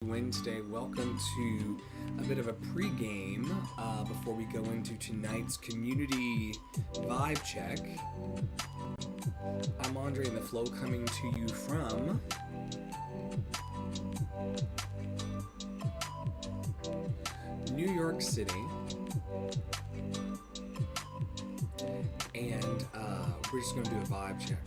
Wednesday. Welcome to a bit of a pregame before we go into tonight's community vibe check. I'm Andre in the Flow coming to you from New York City. And we're just going to do a vibe check.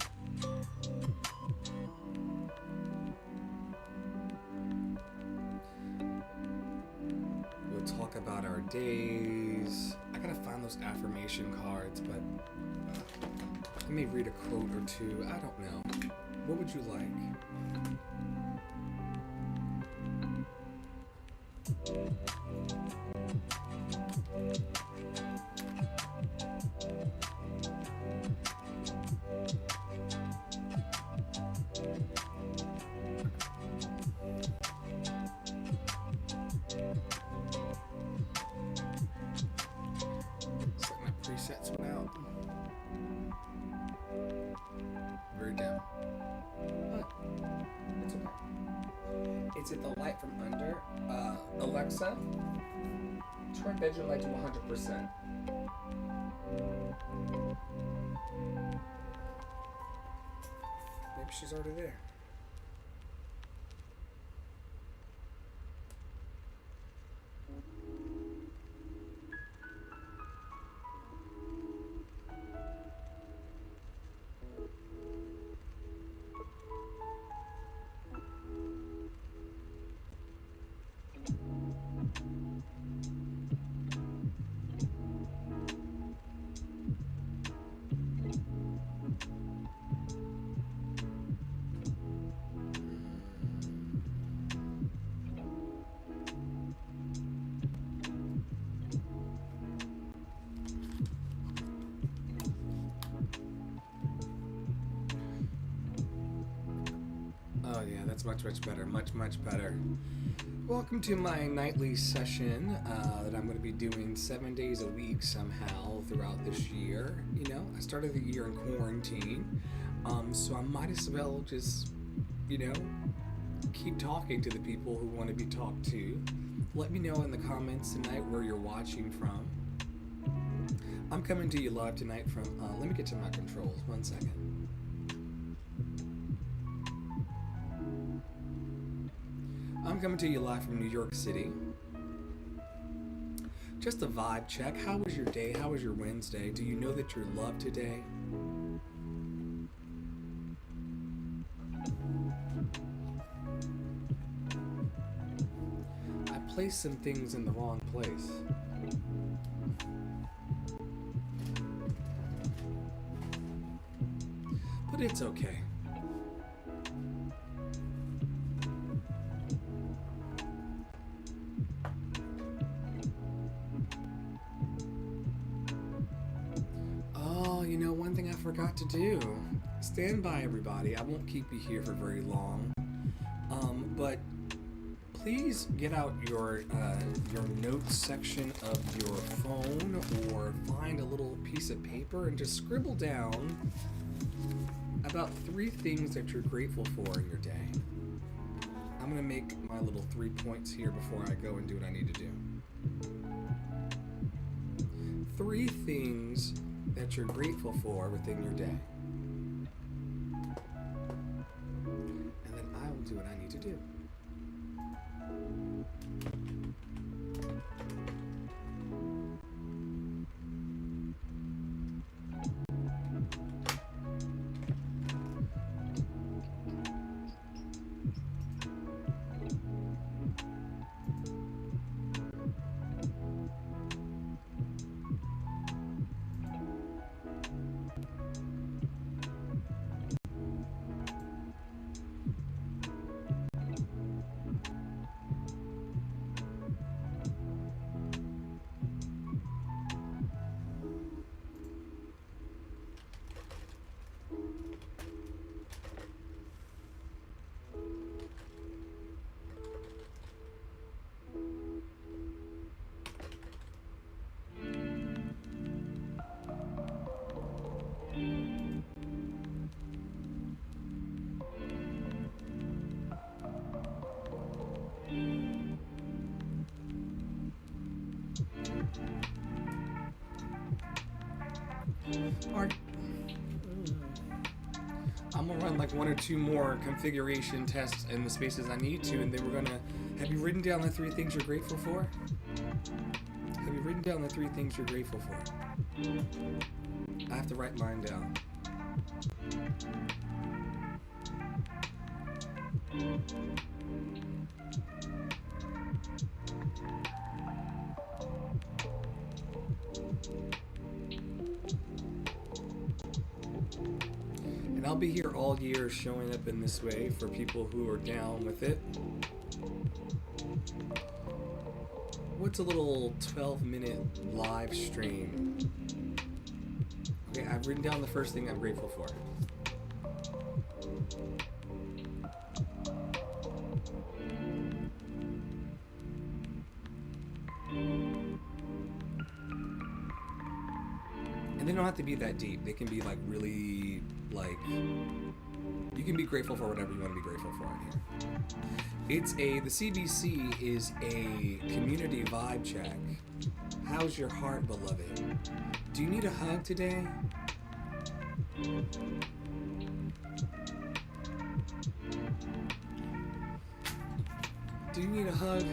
Talk about our days. I gotta find those affirmation cards, but let me read a quote or two. I don't know. What would you like? Sets one out. Very dim. But it's okay. Is it the light from under? Alexa, turn bedroom light to 100%. Maybe she's already there. Oh yeah, that's much better. Much better. Welcome to my nightly session that I'm going to be doing 7 days a week somehow throughout this year. You know, I started the year in quarantine, so I might as well just, keep talking to the people who want to be talked to. Let me know in the comments tonight where you're watching from. I'm coming to you live tonight from, let me get to my controls, 1 second. I'm coming to you live from New York City. Just a vibe check. How was your day? How was your Wednesday? Do you know that you're loved today? I placed some things in the wrong place. But it's okay. One thing I forgot to do. Stand by, everybody. I won't keep you here for very long. But please get out your notes section of your phone or find a little piece of paper and just scribble down about 3 things that you're grateful for in your day. I'm going to make my little 3 points here before I go and do what I need to do. 3 things that you're grateful for within your day. And then I will do what I need to do. Alright. I'm gonna run like one or two more configuration tests in the spaces I need to, and then we're gonna. Have you written down the 3 things you're grateful for? Have you written down the 3 things you're grateful for? I have to write mine down. And I'll be here all year showing up in this way for people who are down with it. What's a little 12-minute live stream? Okay, I've written down the first thing I'm grateful for. And they don't have to be that deep. They can be like really, like, you can be grateful for whatever you want to be grateful for in here. The CBC is a community vibe check. How's your heart, beloved? Do you need a hug today? Do you need a hug?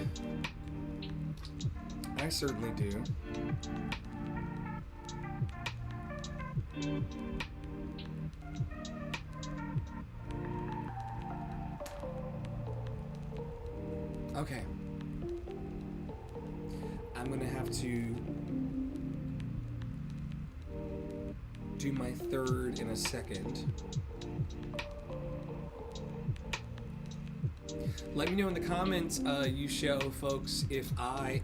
I certainly do. Okay. I'm gonna have to do my third in a second. Let me know in the comments, you show folks, if I'm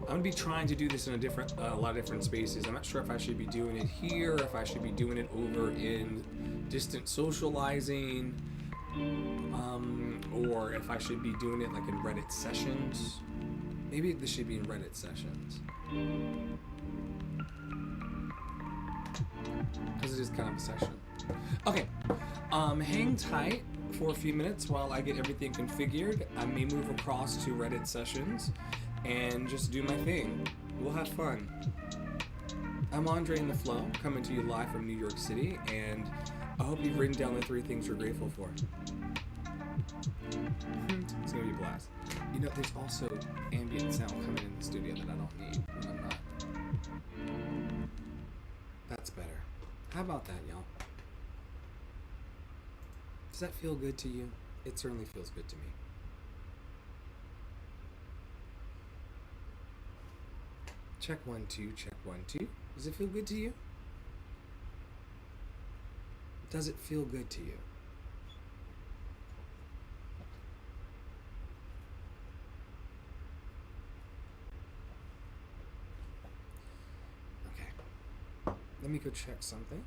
gonna be trying to do this in a lot of different spaces. I'm not sure if I should be doing it here, if I should be doing it over in distant socializing, or if I should be doing it like in Reddit sessions. Maybe this should be in Reddit sessions, because it is kind of a session. Okay, hang tight for a few minutes while I get everything configured. I may move across to Reddit sessions and just do my thing. We'll have fun. I'm Andre in the Flow, coming to you live from New York City, and I hope you've written down the 3 things you're grateful for. It's gonna be a blast. You know, there's also ambient sound coming in the studio that I don't need when I'm not. That's better. How about that, y'all? Does that feel good to you? It certainly feels good to me. Check 1 2, check 1 2. Does it feel good to you? Does it feel good to you? Okay. Let me go check something.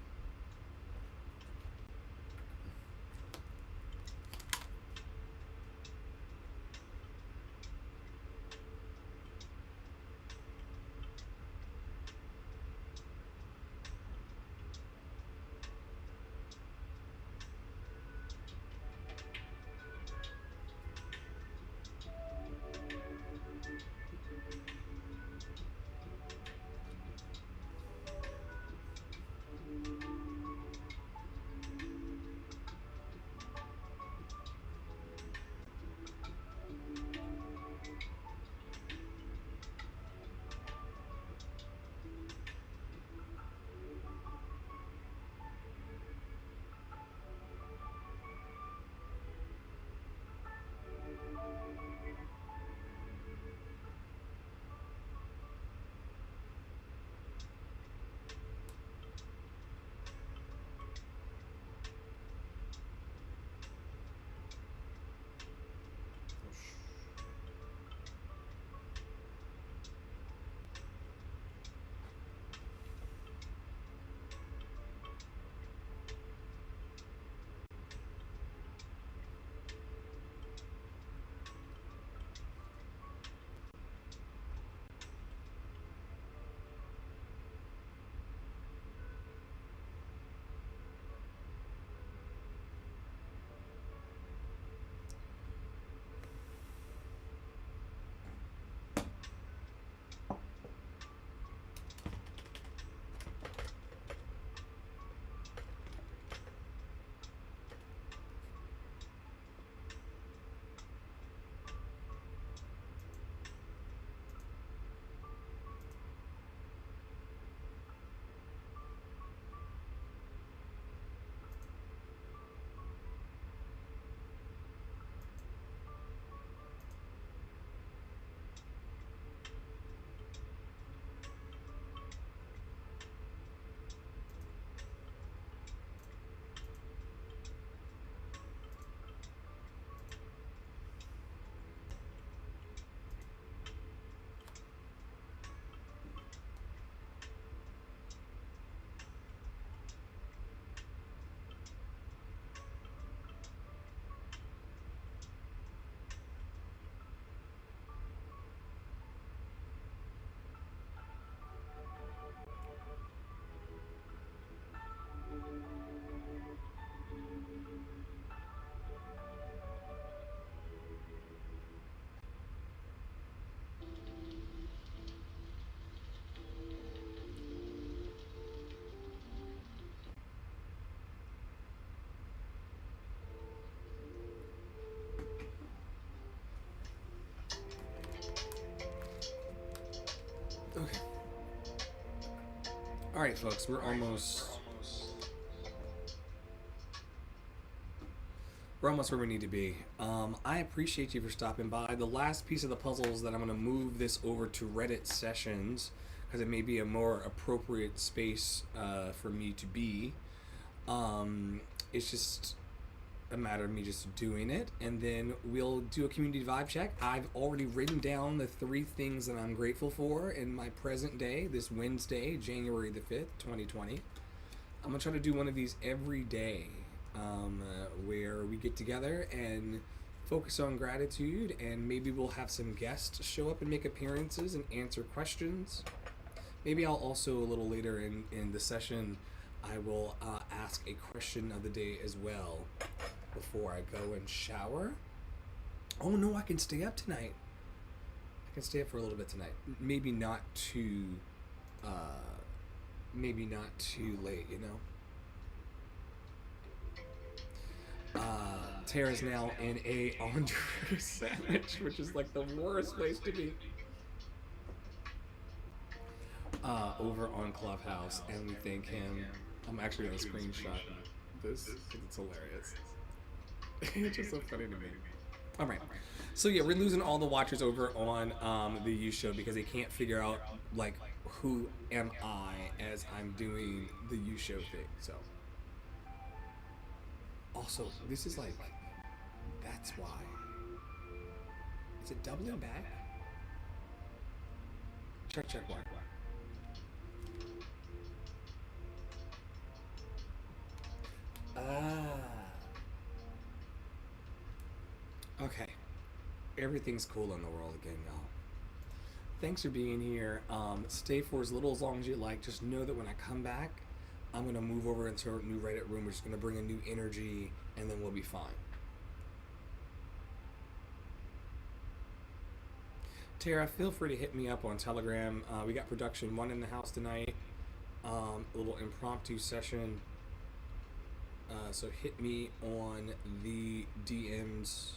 Okay. All right, folks, we're almost where we need to be. I appreciate you for stopping by. The last piece of the puzzle is that I'm going to move this over to Reddit sessions because it may be a more appropriate space for me to be. It's just a matter of me just doing it, and then we'll do a community vibe check. I've already written down the 3 things that I'm grateful for in my present day, this Wednesday, January the 5th, 2020. I'm going to try to do one of these every day, where we get together and focus on gratitude, and maybe we'll have some guests show up and make appearances and answer questions. Maybe I'll also, a little later in the session, I will ask a question of the day as well before I go and shower. Oh no, I can stay up tonight. I can stay up for a little bit tonight. Maybe not too late, you know? Tara's now in a Andre sandwich, which is like the worst place to be. Over on Clubhouse, and we thank him. I'm actually gonna screenshot this because it's hilarious. It's just so funny to me. All right, so yeah, we're losing all the watchers over on the U show because they can't figure out like who am I as I'm doing the U show thing. So also, this is like, that's why. Is it doubling back? Check why. Okay. Everything's cool in the world again, y'all. Thanks for being here. Stay for as little as long as you like. Just know that when I come back, I'm going to move over into a new Reddit room. We're just going to bring a new energy, and then we'll be fine. Tara, feel free to hit me up on Telegram. We got production 1 in the house tonight. A little impromptu session. So hit me on the DMs.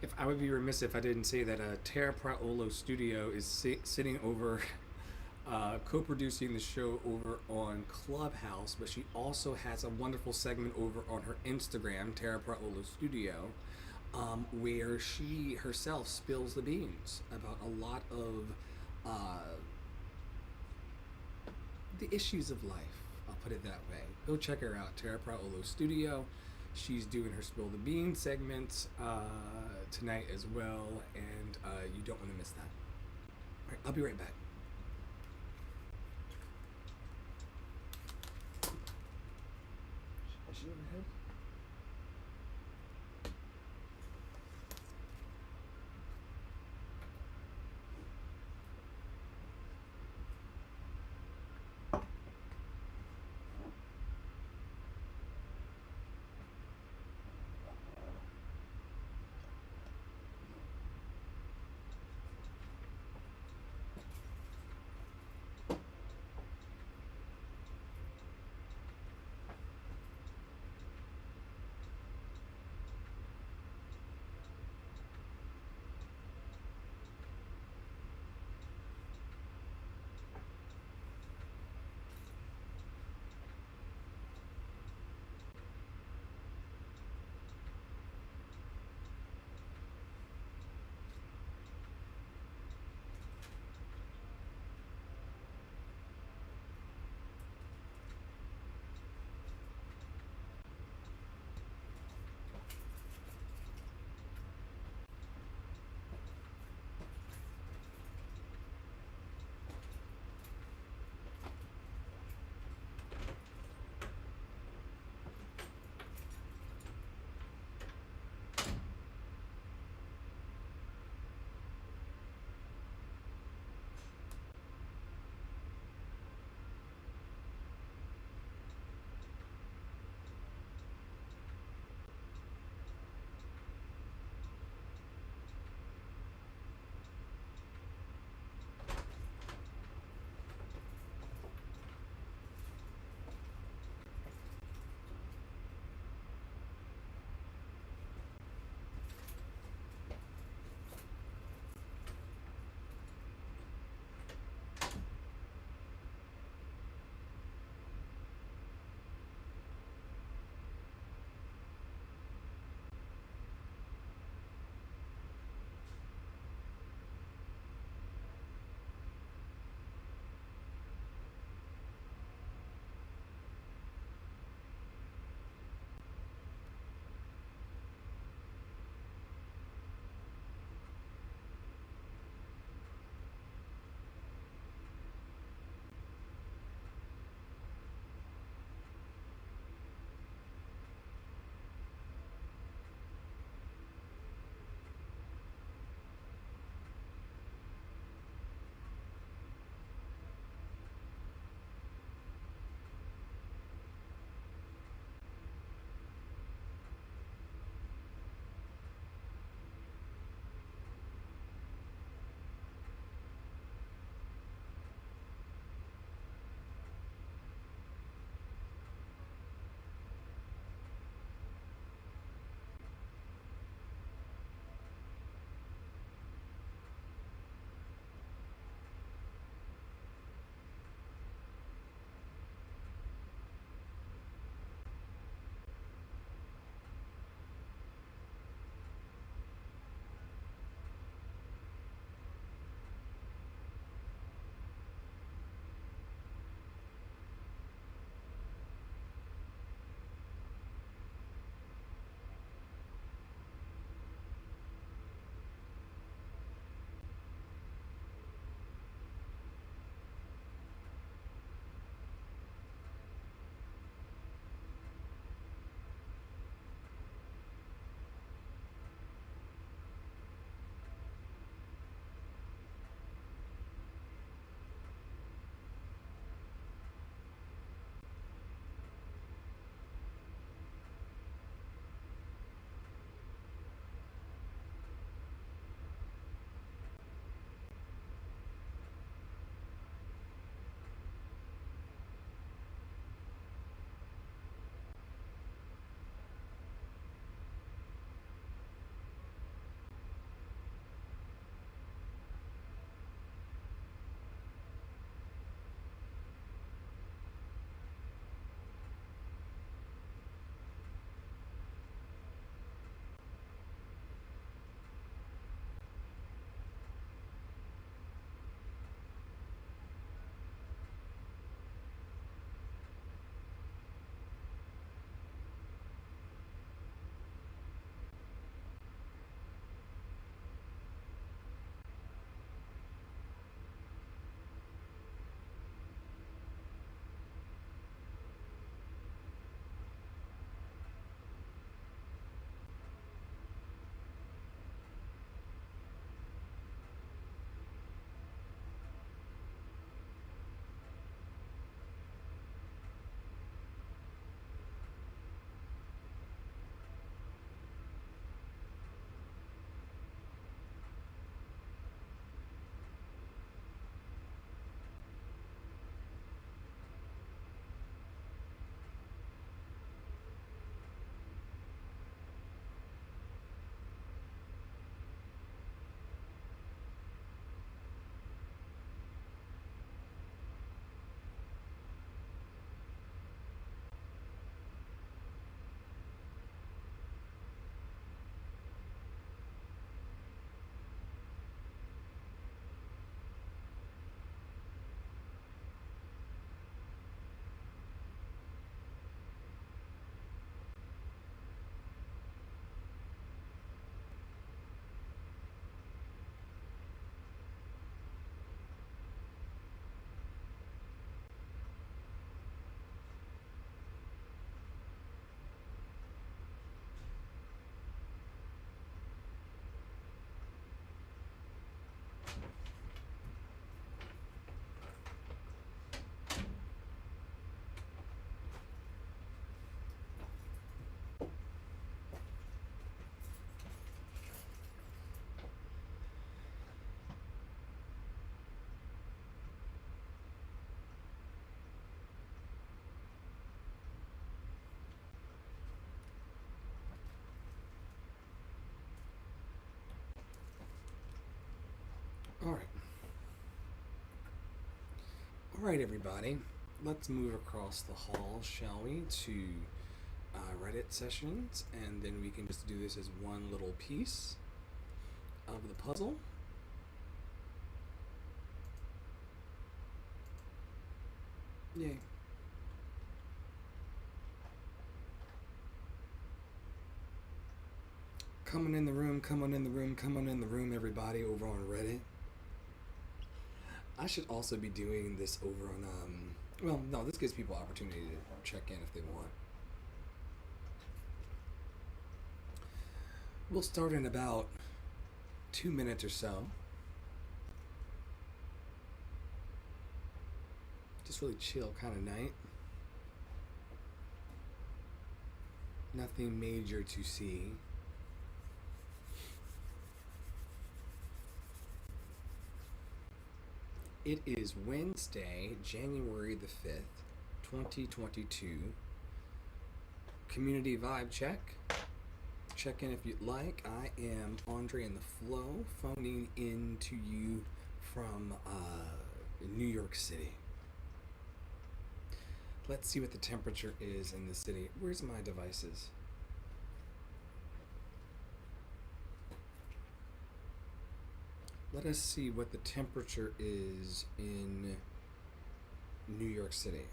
If I would be remiss if I didn't say that Tara Praolo Studio is sitting over, co-producing the show over on Clubhouse, but she also has a wonderful segment over on her Instagram, Tara Praolo Studio, where she herself spills the beans about a lot of the issues of life. I'll put it that way. Go check her out, Tara Praolo Studio. She's doing her Spill the Beans segments tonight as well, and you don't want to miss that. All right, I'll be right back. Is she overhead? Alright, everybody, let's move across the hall, shall we, to Reddit sessions, and then we can just do this as one little piece of the puzzle. Yay. Come on in the room, come on in the room, come on in the room, everybody, over on Reddit. I should also be doing this over on, well, no, this gives people opportunity to check in if they want. We'll start in about 2 minutes or so. Just really chill kind of night. Nothing major to see. It is Wednesday, January the 5th, 2022. Community vibe check. Check in if you'd like. I am Andre in the Flow, phoning in to you from New York City. Let's see what the temperature is in the city. Where's my devices? Let us see what the temperature is in New York City.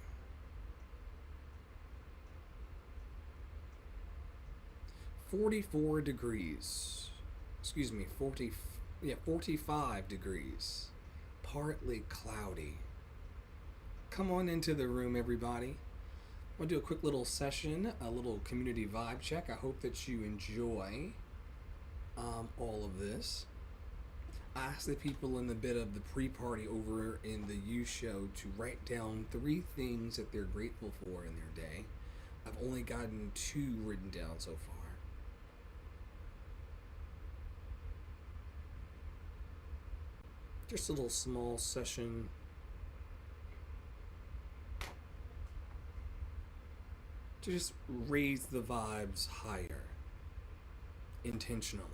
.44 degrees. Excuse me, 45 degrees. Partly cloudy. Come on into the room, everybody. I'll do a quick little session, a little community vibe check. I hope that you enjoy all of this. I asked the people in the bit of the pre-party over in the U show to write down 3 things that they're grateful for in their day. I've only gotten 2 written down so far. Just a little small session. To just raise the vibes higher. Intentionally.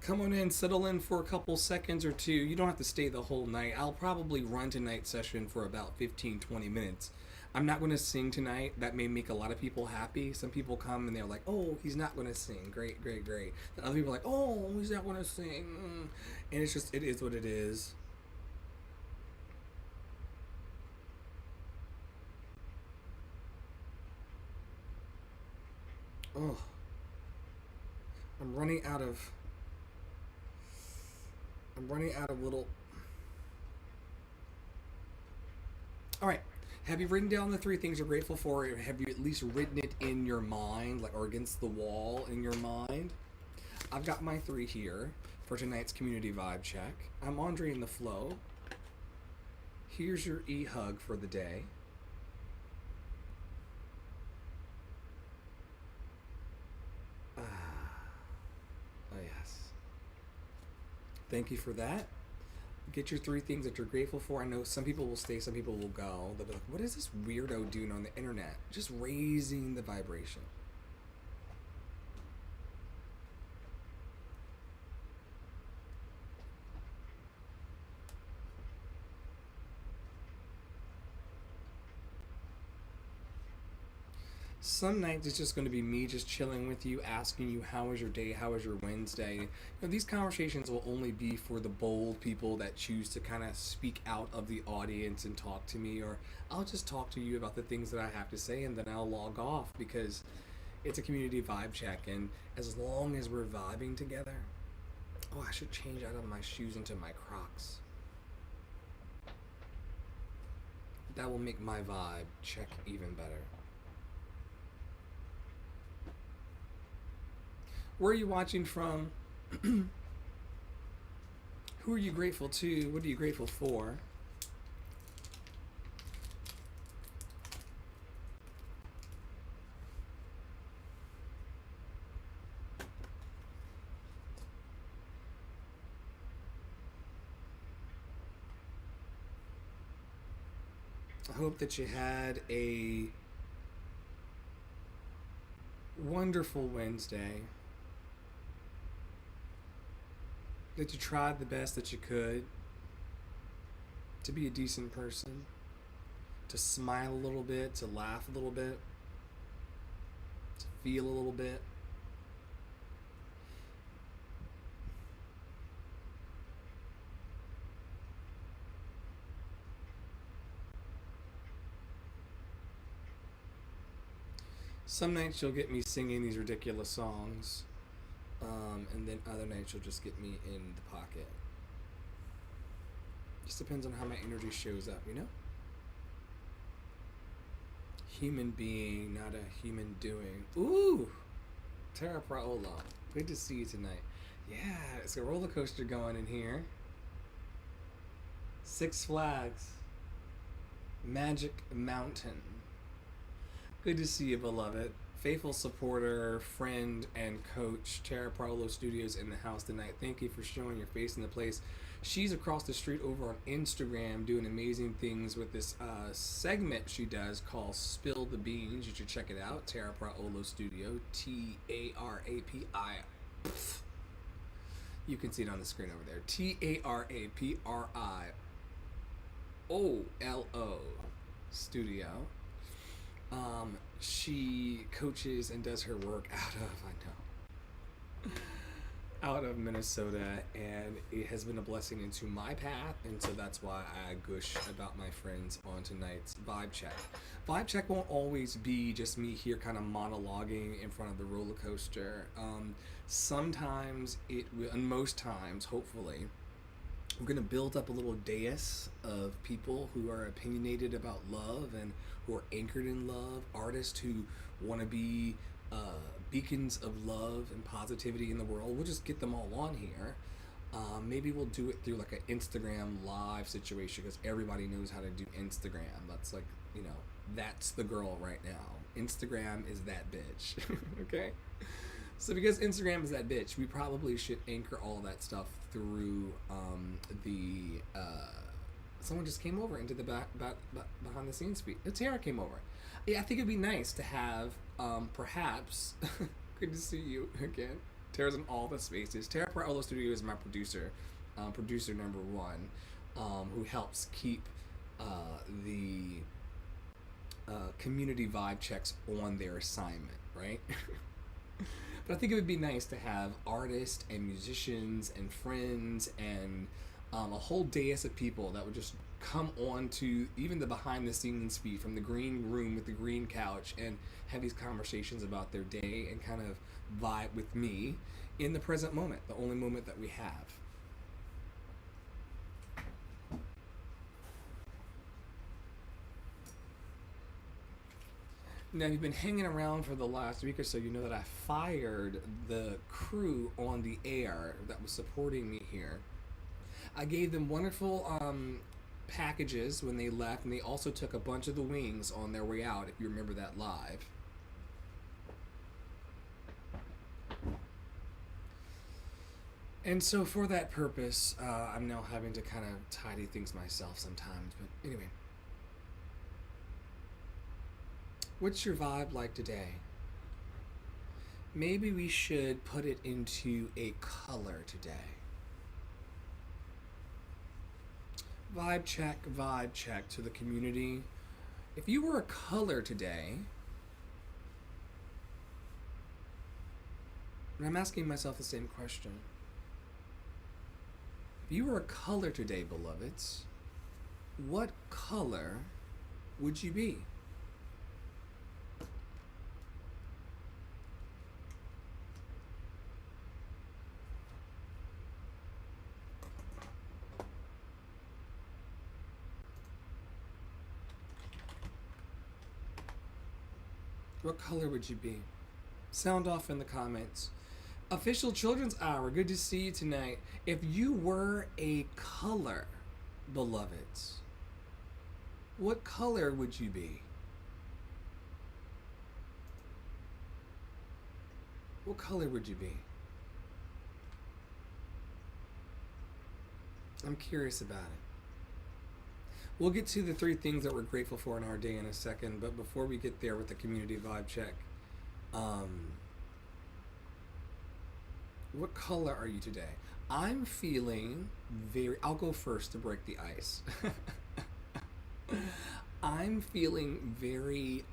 Come on in, settle in for a couple seconds or 2. You don't have to stay the whole night. I'll probably run tonight's session for about 15-20 minutes. I'm not going to sing tonight. That may make a lot of people happy. Some people come and they're like, oh, he's not going to sing. Great, great, great. And other people are like, oh, he's not going to sing. And it's just, it is what it is. Oh. I'm running out of little... Alright. Have you written down the 3 things you're grateful for? Or have you at least written it in your mind, like, or against the wall in your mind? I've got my 3 here for tonight's community vibe check. I'm Andre in the Flow. Here's your e-hug for the day. Oh, yes. Thank you for that. Get your 3 things that you're grateful for. I know some people will stay, some people will go. They'll be like, what is this weirdo doing on the internet? Just raising the vibration. Some nights it's just going to be me just chilling with you, asking you how was your day, how was your Wednesday. You know, these conversations will only be for the bold people that choose to kind of speak out of the audience and talk to me, or I'll just talk to you about the things that I have to say and then I'll log off because it's a community vibe check, and as long as we're vibing together... Oh, I should change out of my shoes into my Crocs. That will make my vibe check even better. Where are you watching from? Who are you grateful to? What are you grateful for? I hope that you had a wonderful Wednesday, that you tried the best that you could to be a decent person, to smile a little bit, to laugh a little bit, to feel a little bit. Some nights you'll get me singing these ridiculous songs, and then other nights you'll just get me in the pocket. Just depends on how my energy shows up, you know? Human being, not a human doing. Ooh! Tara Praola. Good to see you tonight. Yeah, it's a roller coaster going in here. Six Flags. Magic Mountain. Good to see you, beloved. Faithful supporter, friend, and coach, Tara Praola Studios in the house tonight. Thank you for showing your face in the place. She's across the street over on Instagram doing amazing things with this segment she does called Spill the Beans. You should check it out. Tara Praola Studio. Tarapi. You can see it on the screen over there. Tarapriolo Studio. She coaches and does her work out of Minnesota, and it has been a blessing into my path, and so that's why I gush about my friends on tonight's Vibe Check. Vibe Check won't always be just me here kind of monologuing in front of the roller coaster. Sometimes it will, and most times, hopefully, we're going to build up a little dais of people who are opinionated about love and who are anchored in love, artists who want to be beacons of love and positivity in the world. We'll just get them all on here. Maybe we'll do it through like an Instagram live situation because everybody knows how to do Instagram. That's like, you know, that's the girl right now. Instagram is that bitch. Okay? So because Instagram is that bitch, we probably should anchor all that stuff through someone just came over into the behind the scenes feed. Tara came over. Yeah, I think it'd be nice to have perhaps good to see you again. Tara's in all the spaces. Tara Praola Studio is my producer, producer number one, who helps keep the community vibe checks on their assignment, right? But I think it would be nice to have artists and musicians and friends and a whole dais of people that would just come on to even the behind the scenes feed from the green room with the green couch and have these conversations about their day and kind of vibe with me in the present moment, the only moment that we have. Now, if you've been hanging around for the last week or so, you know that I fired the crew on the air that was supporting me here. I gave them wonderful packages when they left, and they also took a bunch of the wings on their way out, if you remember that live. And so for that purpose, I'm now having to kind of tidy things myself sometimes. But anyway. What's your vibe like today? Maybe we should put it into a color today. Vibe check to the community. If you were a color today, and I'm asking myself the same question. If you were a color today, beloveds, what color would you be? What color would you be? Sound off in the comments. Official Children's Hour, good to see you tonight. If you were a color, beloveds, what color would you be? What color would you be? I'm curious about it. We'll get to the three things that we're grateful for in our day in a second, but before we get there with the community vibe check, um, what color are you today? I'm feeling very. I'll go first to break the ice. I'm feeling very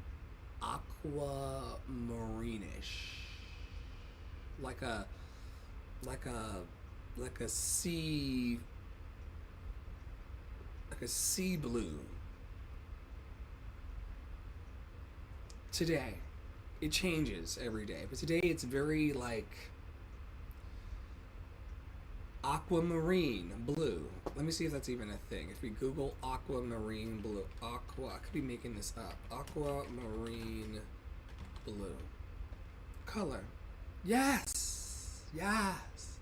aquamarinish, like a like a like a sea like a sea blue today. It changes every day, but today it's very like aquamarine blue. Let me see if that's even a thing. If we Google aquamarine blue, I could be making this up. Aquamarine blue color. Yes, yes.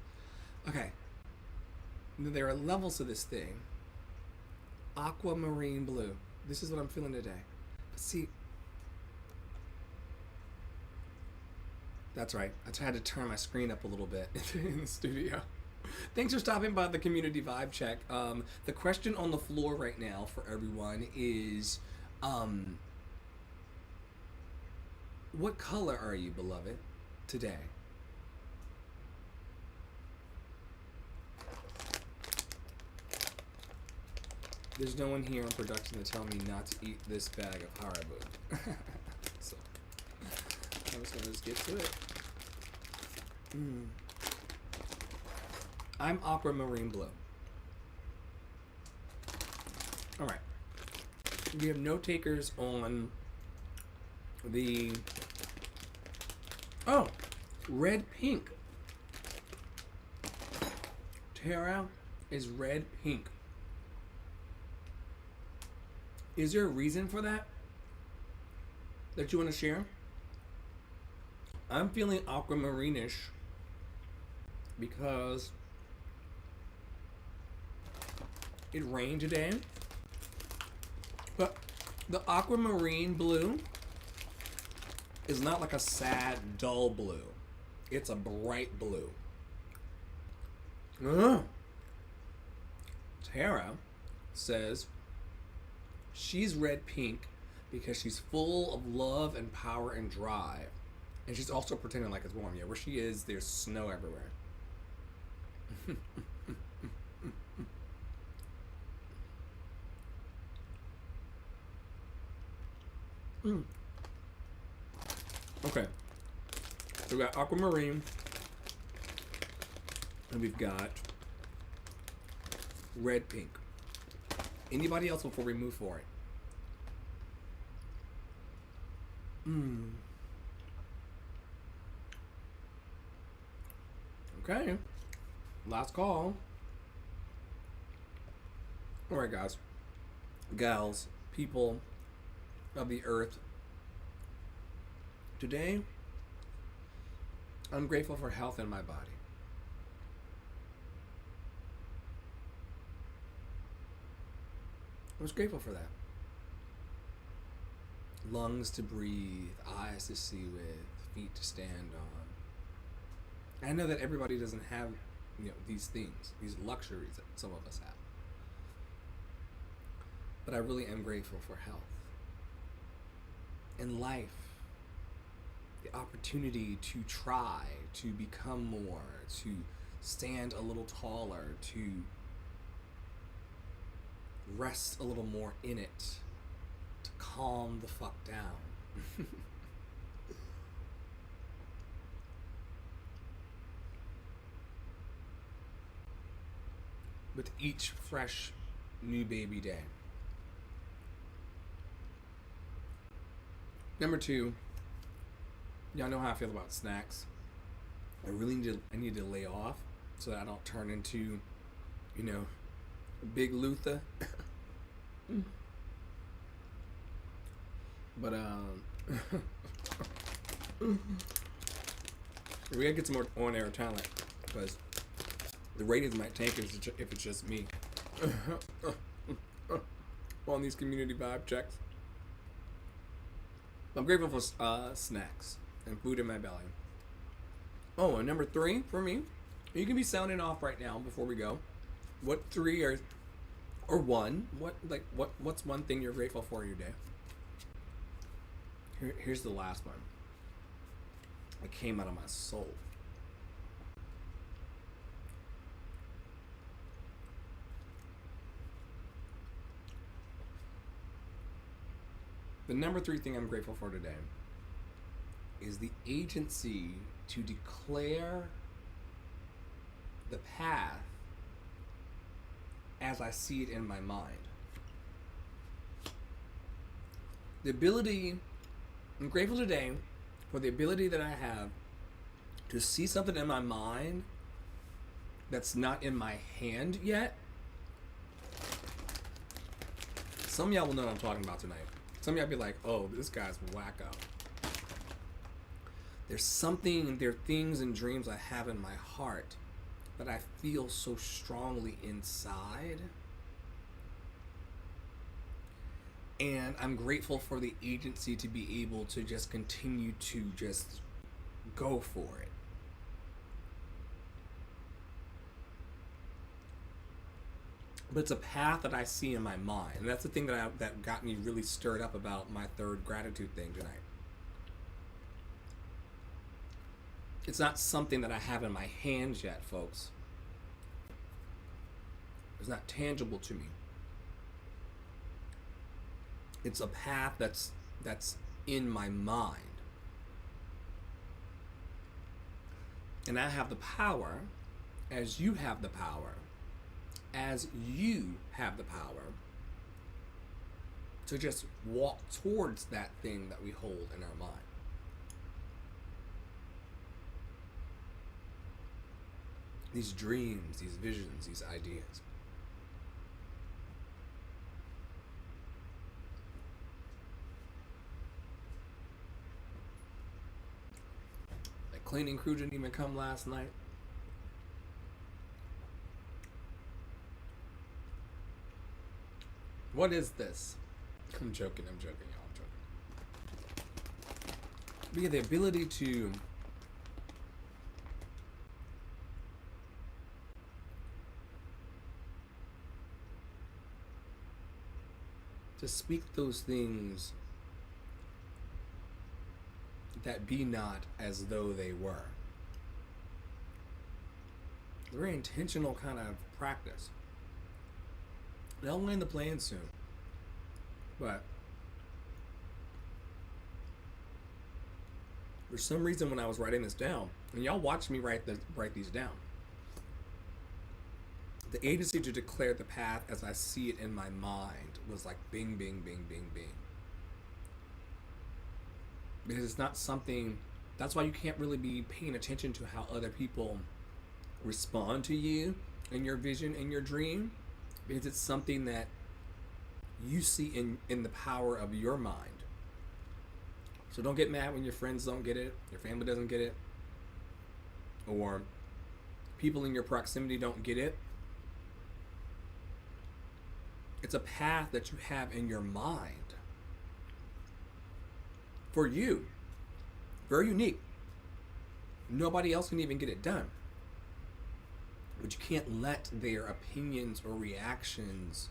Okay. There are levels to this thing. Aquamarine blue. This is what I'm feeling today. But see, that's right. I had to turn my screen up a little bit in the studio. Thanks for stopping by the community vibe check. The question on the floor right now for everyone is, what color are you, beloved, today? There's no one here in production to tell me not to eat this bag of Haribo. So I'm just get to it. I'm aquamarine blue. All right. We have no takers on the red pink. Tara is red pink. Is there a reason for that you want to share? I'm feeling aquamarinish because it rained today, but the aquamarine blue is not like a sad, dull blue. It's a bright blue. Tara says she's red pink because she's full of love and power and drive. And she's also pretending like it's warm. Yeah, where she is, there's snow everywhere. Okay. So we got aquamarine. And we've got red pink. Anybody else before we move forward? Okay. Last call. Alright, guys. Gals. People of the earth. Today, I'm grateful for health in my body. I was grateful for that. Lungs to breathe, eyes to see with, feet to stand on. I know that everybody doesn't have, these things, these luxuries that some of us have. But I really am grateful for health. And life. The opportunity to try, to become more, to stand a little taller, to rest a little more in it, to calm the fuck down. With each fresh new baby day. Number 2, y'all know how I feel about snacks. I need to lay off so that I don't turn into, Big Luther. But we gotta get some more on-air talent because the ratings might tank if it's just me on these community vibe checks. I'm grateful for snacks and food in my belly. Oh, and number 3 for me, you can be sounding off right now before we go. What 3 are Or what's one thing you're grateful for your day? Here's the last one. It came out of my soul. The number 3 thing I'm grateful for today is the agency to declare the path as I see it in my mind. I'm grateful today for the ability that I have to see something in my mind that's not in my hand yet. Some of y'all will know what I'm talking about tonight. Some of y'all be like, oh, this guy's wacko. There are things and dreams I have in my heart that I feel so strongly inside. And I'm grateful for the agency to be able to just continue to just go for it. But it's a path that I see in my mind. And that's the thing that got me really stirred up about my third gratitude thing tonight. It's not something that I have in my hands yet, folks. It's not tangible to me. It's a path that's in my mind. And I have the power, as you have the power, as you have the power, to just walk towards that thing that we hold in our mind. These dreams, these visions, these ideas. The cleaning crew didn't even come last night. What is this? I'm joking, y'all. I'm joking. But yeah, the ability to speak those things that be not as though they were. Very intentional kind of practice. They'll land the plane soon. But for some reason when I was writing this down, and y'all watched me write these down, the agency to declare the path as I see it in my mind was like bing, bing, bing, bing, bing. Because it's not something, that's why you can't really be paying attention to how other people respond to you and your vision and your dream, because it's something that you see in the power of your mind. So don't get mad when your friends don't get it, your family doesn't get it, or people in your proximity don't get it. It's a path that you have in your mind. For you. Very unique. Nobody else can even get it done. But you can't let their opinions or reactions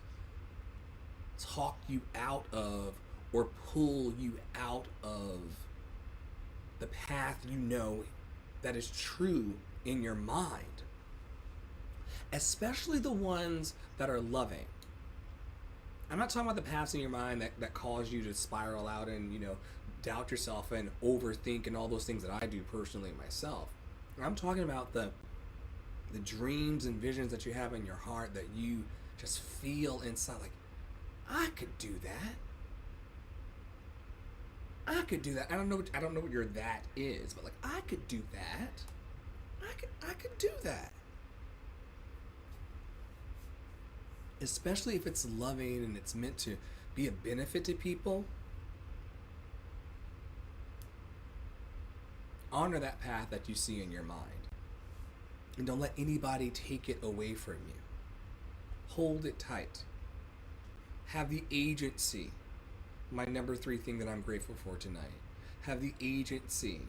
talk you out of or pull you out of the path you know that is true in your mind. Especially the ones that are loving. I'm not talking about the paths in your mind that cause you to spiral out and, doubt yourself and overthink and all those things that I do personally myself. I'm talking about the dreams and visions that you have in your heart that you just feel inside, like, I could do that. I could do that. I don't know what your that is, but like, I could do that. I could do that. Especially if it's loving and it's meant to be a benefit to people. Honor that path that you see in your mind. And don't let anybody take it away from you. Hold it tight. Have the agency. My number 3 thing that I'm grateful for tonight. Have the agency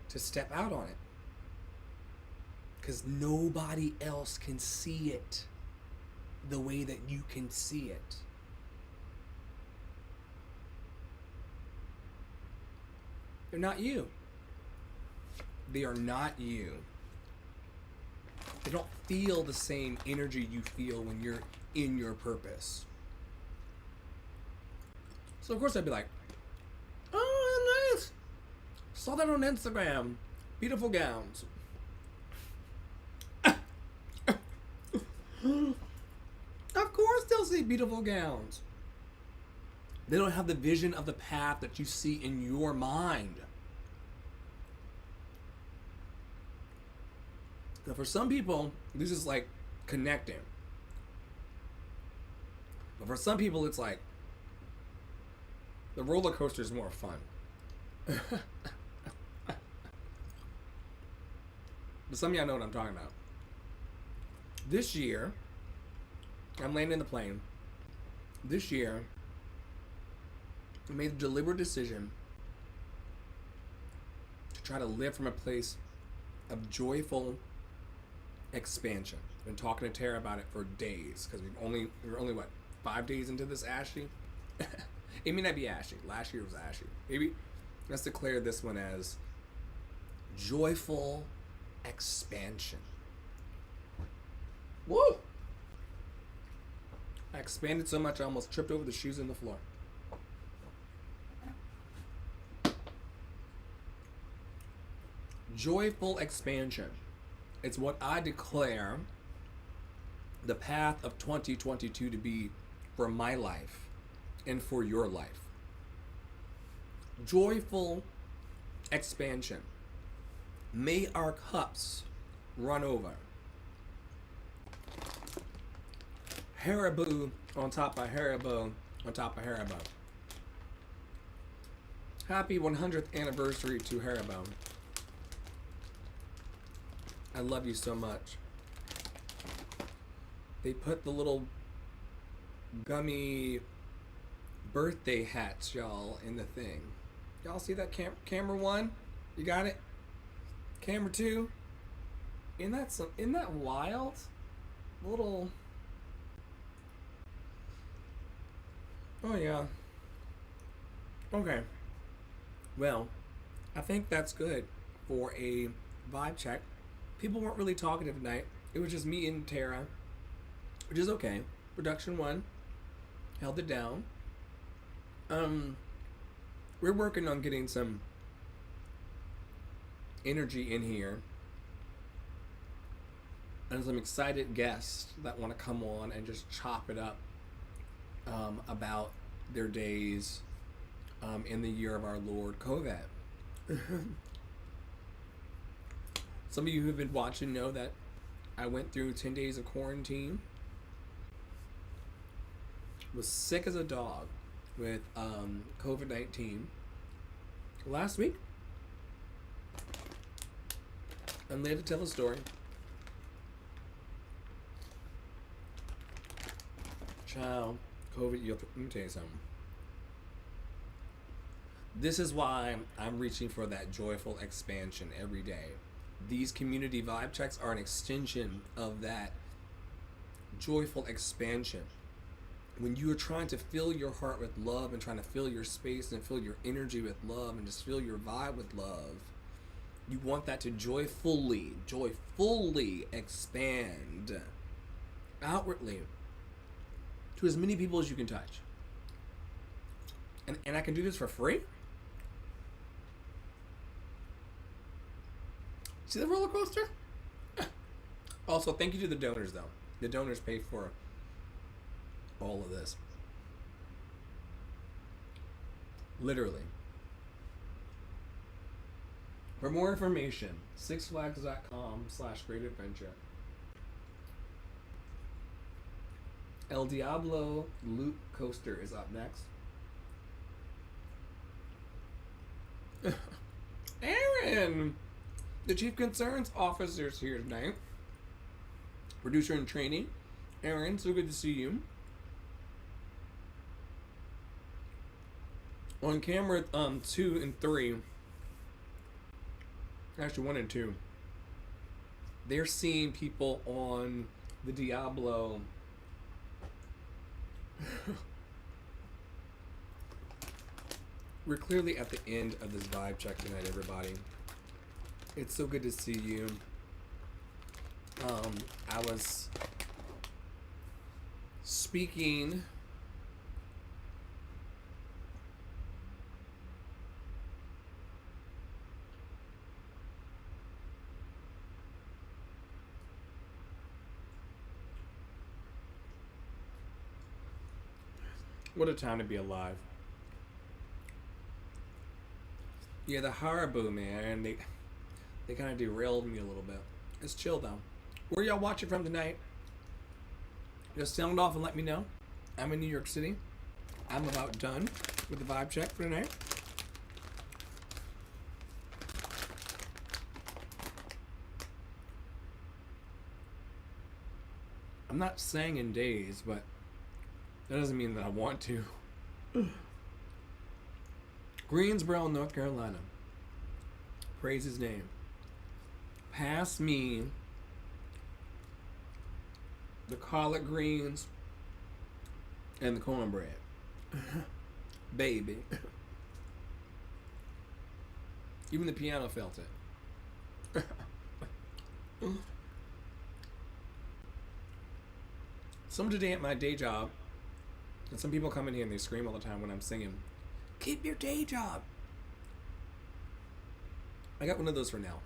to step out on it. Because nobody else can see it. the way that you can see it. They're not you. They are not you. They don't feel the same energy you feel when you're in your purpose. So of course I'd be like, oh, nice. Saw that on Instagram. Beautiful gowns. Of course they'll see beautiful gowns. They don't have the vision of the path that you see in your mind. So for some people, this is like connecting. But for some people, it's like the roller coaster is more fun. But some of y'all know what I'm talking about. This year, I'm landing the plane. This year, I made a deliberate decision to try to live from a place of joyful expansion. I've been talking to Tara about it for days because we're only what, 5 days into this ashy. It may not be ashy. Last year was ashy. Maybe let's declare this one as joyful expansion. Woo! I expanded so much I almost tripped over the shoes in the floor. Joyful expansion. It's what I declare the path of 2022 to be for my life and for your life. Joyful expansion. May our cups run over. Haribo on top of Haribo on top of Haribo. Happy 100th anniversary to Haribo. I love you so much. They put the little gummy birthday hats, y'all, in the thing. Y'all see that camera one? You got it? Camera two? Isn't that wild? Little. Oh yeah. Okay. Well, I think that's good for a vibe check. People weren't really talkative tonight. It was just me and Tara, which is okay. Production one held it down. We're working on getting some energy in here and some excited guests that want to come on and just chop it up about their days in the year of our Lord COVID. Some of you who've been watching know that I went through 10 days of quarantine. Was sick as a dog with COVID-19 last week. I'm there to tell a story. Child, COVID, let me tell you something. This is why I'm reaching for that joyful expansion every day. These community vibe checks are an extension of that joyful expansion. When you are trying to fill your heart with love and trying to fill your space and fill your energy with love and just fill your vibe with love, you want that to joyfully expand outwardly to as many people as you can touch. And I can do this for free? See the roller coaster? Also, thank you to the donors, though. The donors pay for all of this. Literally. For more information, sixflags.com/greatadventure. El Diablo Loop Coaster is up next. Aaron! The Chief Concerns Officer is here tonight. Producer in training. Aaron, so good to see you. On camera 2 and 3, actually 1 and 2, they're seeing people on the Diablo We're clearly at the end of this vibe check tonight, everybody. It's so good to see you. I was speaking what a time to be alive. Yeah, the Haribo, man, they kind of derailed me a little bit. It's chill though. Where y'all watching from tonight? Just sound off and let me know. I'm in New York City. I'm about done with the vibe check for tonight. I'm not saying in days, but that doesn't mean that I want to. Greensboro, North Carolina. Praise his name. Pass me the collard greens and the cornbread. Baby. Even the piano felt it. Someone today at my day job, and some people come in here and they scream all the time when I'm singing, "Keep your day job." I got one of those for now.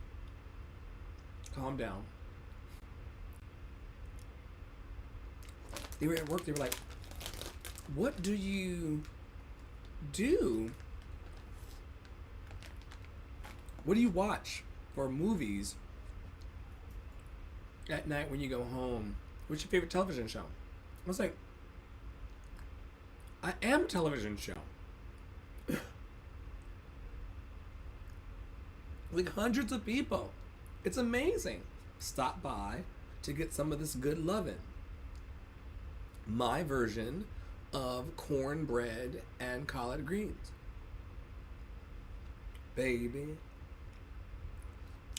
Calm down. They were at work, they were like, "What do you do? What do you watch for movies at night when you go home? What's your favorite television show?" I was like, I am a television show. Like hundreds of people. It's amazing. Stop by to get some of this good lovin'. My version of cornbread and collard greens. Baby.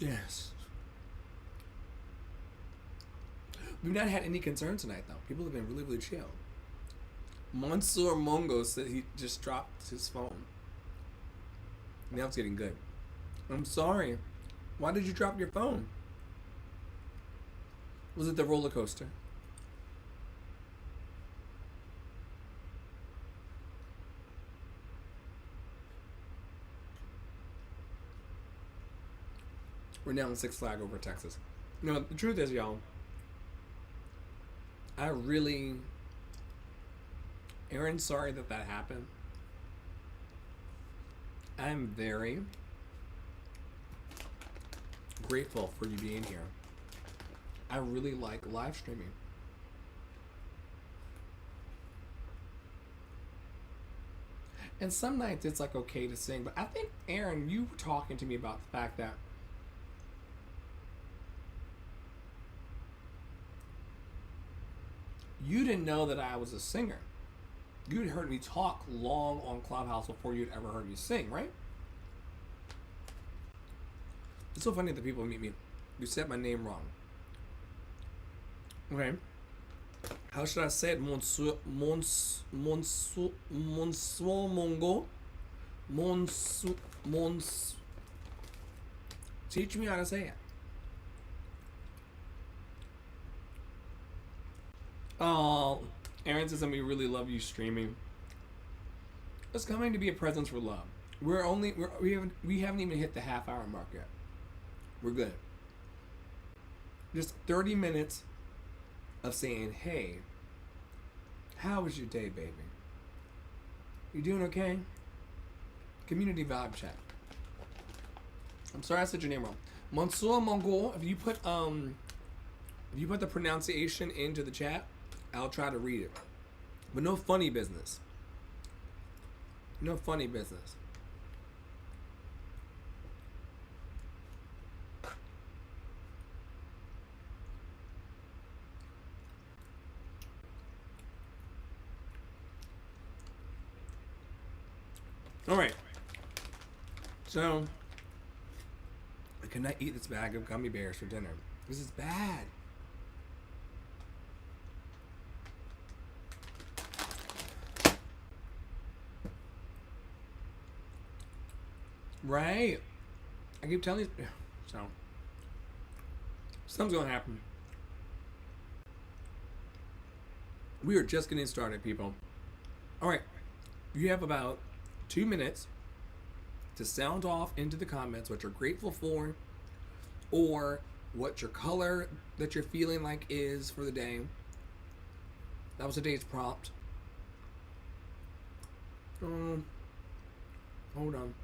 Yes. We've not had any concerns tonight, though. People have been really, really chill. Mansoor Mongo said he just dropped his phone. Now it's getting good. I'm sorry. Why did you drop your phone? Was it the roller coaster? We're now in Six Flags over Texas. No, the truth is, y'all, Aaron, sorry that happened. I'm very grateful for you being here. I really like live streaming. And some nights it's like okay to sing, but I think, Aaron, you were talking to me about the fact that you didn't know that I was a singer. You'd heard me talk long on Clubhouse before you'd ever heard me sing, right? It's so funny that people meet me. You said my name wrong. Okay. How should I say it? Monsieur Mongo? Teach me how to say it. Oh, Aaron says that we really love you streaming. It's coming to be a presence for love. We haven't even hit the half-hour mark yet. We're good. Just 30 minutes of saying, "Hey, how was your day, baby? You doing okay?" Community vibe check. I'm sorry I said your name wrong. Mansoor Mongol. If you put the pronunciation into the chat, I'll try to read it. But no funny business. No funny business. All right. So, I cannot eat this bag of gummy bears for dinner. This is bad. Right. I keep telling you. So, something's going to happen. We are just getting started, people. All right. You have about 2 minutes to sound off into the comments what you're grateful for or what your color that you're feeling like is for the day. That was today's prompt. Hold on.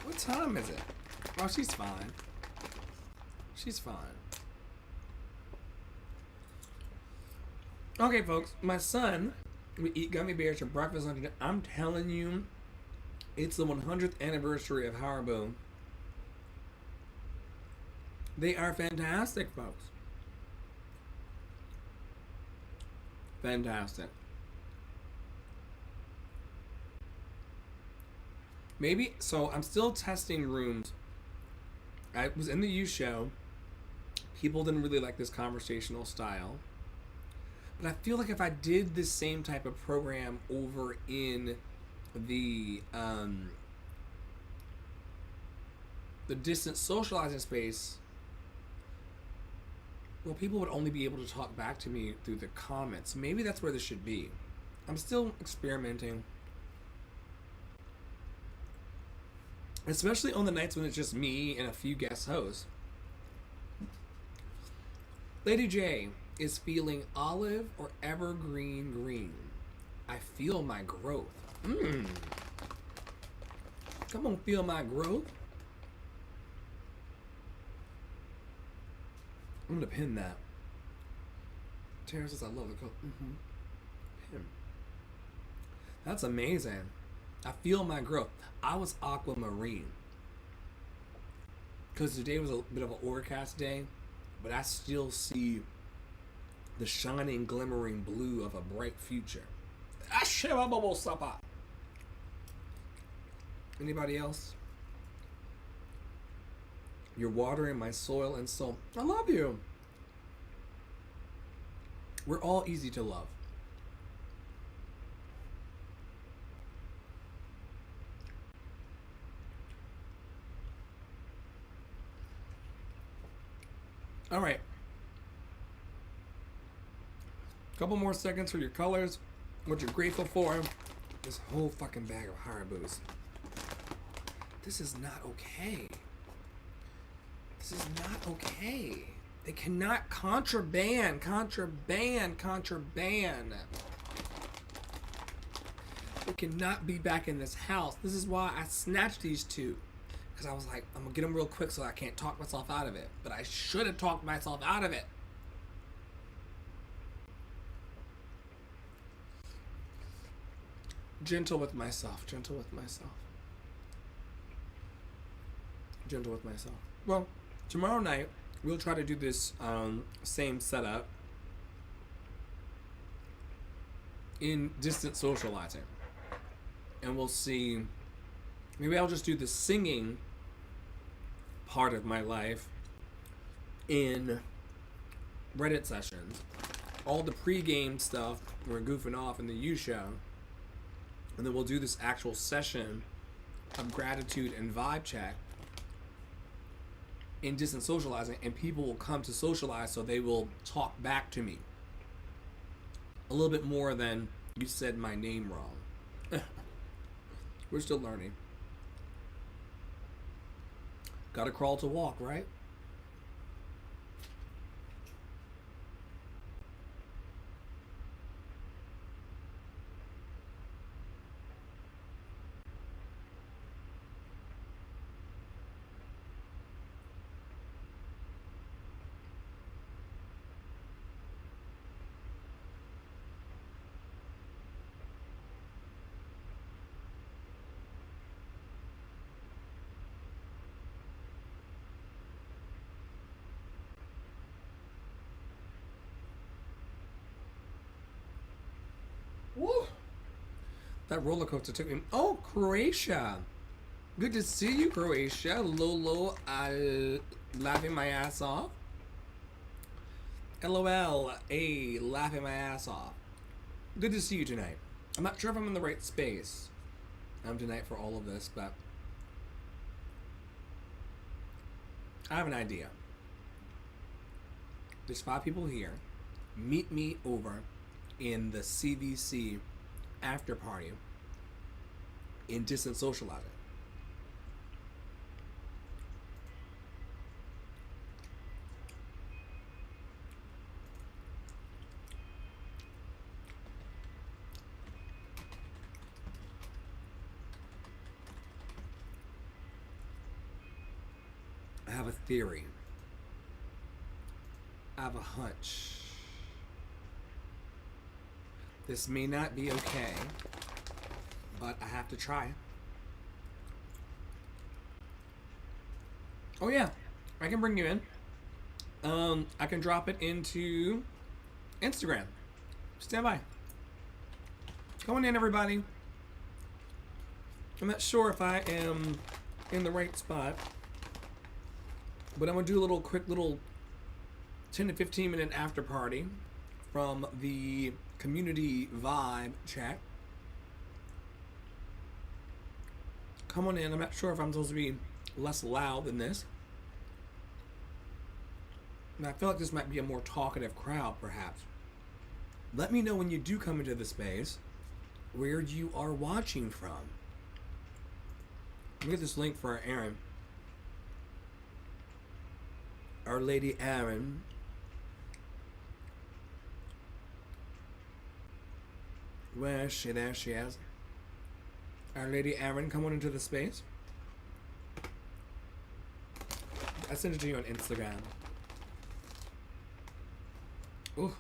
What time is it? Oh, she's fine. She's fine. Okay, folks. My son, we eat gummy bears for breakfast, lunch, and dinner. I'm telling you, it's the 100th anniversary of Haribo. They are fantastic, folks. Fantastic. Maybe, so I'm still testing rooms. I was in the U show. People didn't really like this conversational style. But I feel like if I did this same type of program over in the distance socializing space, well, people would only be able to talk back to me through the comments. Maybe that's where this should be. I'm still experimenting. Especially on the nights when it's just me and a few guest hosts. Lady J is feeling olive or evergreen green. I feel my growth. Come on, feel my growth. I'm gonna pin that. Tara says I love the color. Pin. That's amazing. I feel my growth. I was aquamarine. Because today was a bit of an overcast day, but I still see the shining, glimmering blue of a bright future. Anybody else? You're watering my soil and soul. I love you. We're all easy to love. All right. Couple more seconds for your colors. What you're grateful for. This whole fucking bag of Haribos. This is not okay. This is not okay. They cannot contraband. They cannot be back in this house. This is why I snatched these two. Because I was like, I'm going to get them real quick so I can't talk myself out of it. But I should have talked myself out of it. Gentle with myself. Well, tomorrow night, we'll try to do this same setup in distance socializing. And we'll see. Maybe I'll just do the singing part of my life in Reddit sessions. All the pre-game stuff, we're goofing off in the U show. And then we'll do this actual session of gratitude and vibe check in distance socializing, and people will come to socialize, so they will talk back to me a little bit more than you said my name wrong. We're still learning. Gotta crawl to walk, right? That roller coaster took me. Oh, Croatia. Good to see you, Croatia. Lolo, laughing my ass off. LOL, laughing my ass off. Good to see you tonight. I'm not sure if I'm in the right space tonight for all of this, but I have an idea. There's 5 people here. Meet me over in the CVC after party in Distant Socializing. I have a theory. I have a hunch. This may not be okay, but I have to try. Oh yeah, I can bring you in. I can drop it into Instagram. Stand by. Come on in, everybody. I'm not sure if I am in the right spot, but I'm gonna do a little quick little 10 to 15 minute after party from the community vibe chat. Come on in. I'm not sure if I'm supposed to be less loud than this. And I feel like this might be a more talkative crowd, perhaps. Let me know when you do come into the space where you are watching from. Let me get this link for Aaron. Our Lady Aaron. Where is she? There she is. Our Lady Aaron, come on into the space. I sent it to you on Instagram. Ooh.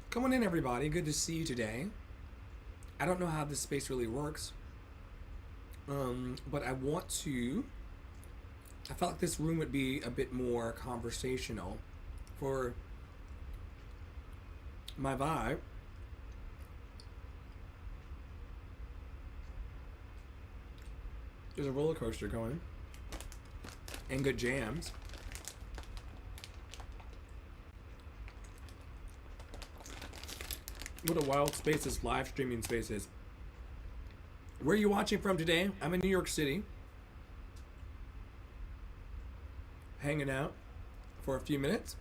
Come on in, everybody. Good to see you today. I don't know how this space really works. But I want to... I felt like this room would be a bit more conversational for my vibe. There's a roller coaster going. And good jams. What a wild space this live streaming space is. Where are you watching from today? I'm in New York City. Hanging out for a few minutes.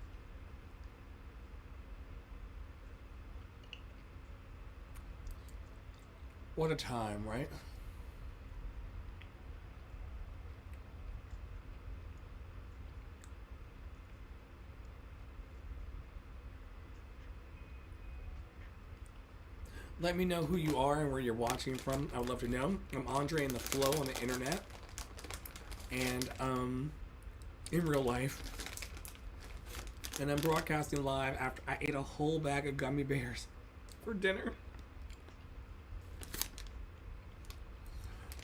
What a time, right? Let me know who you are and where you're watching from. I would love to know. I'm Andre in the Flow on the internet. And in real life. And I'm broadcasting live after I ate a whole bag of gummy bears for dinner.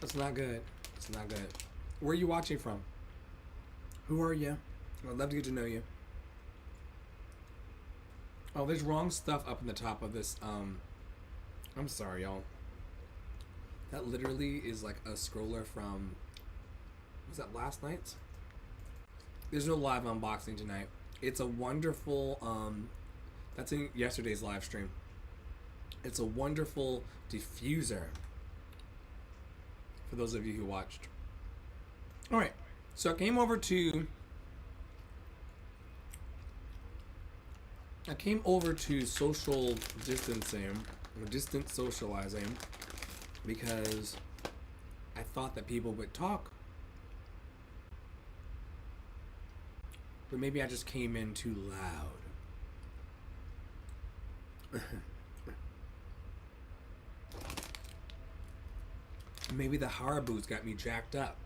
That's not good. It's not good. Where are you watching from? Who are you? I'd love to get to know you. Oh, there's wrong stuff up in the top of this. I'm sorry, y'all. That literally is like a scroller from... Was that last night's? There's no live unboxing tonight. It's a wonderful... that's in yesterday's live stream. It's a wonderful diffuser. For those of you who watched. Alright. So I came over to social distancing. Or distant socializing because I thought that people would talk, but maybe I just came in too loud. Maybe the Haribo's got me jacked up.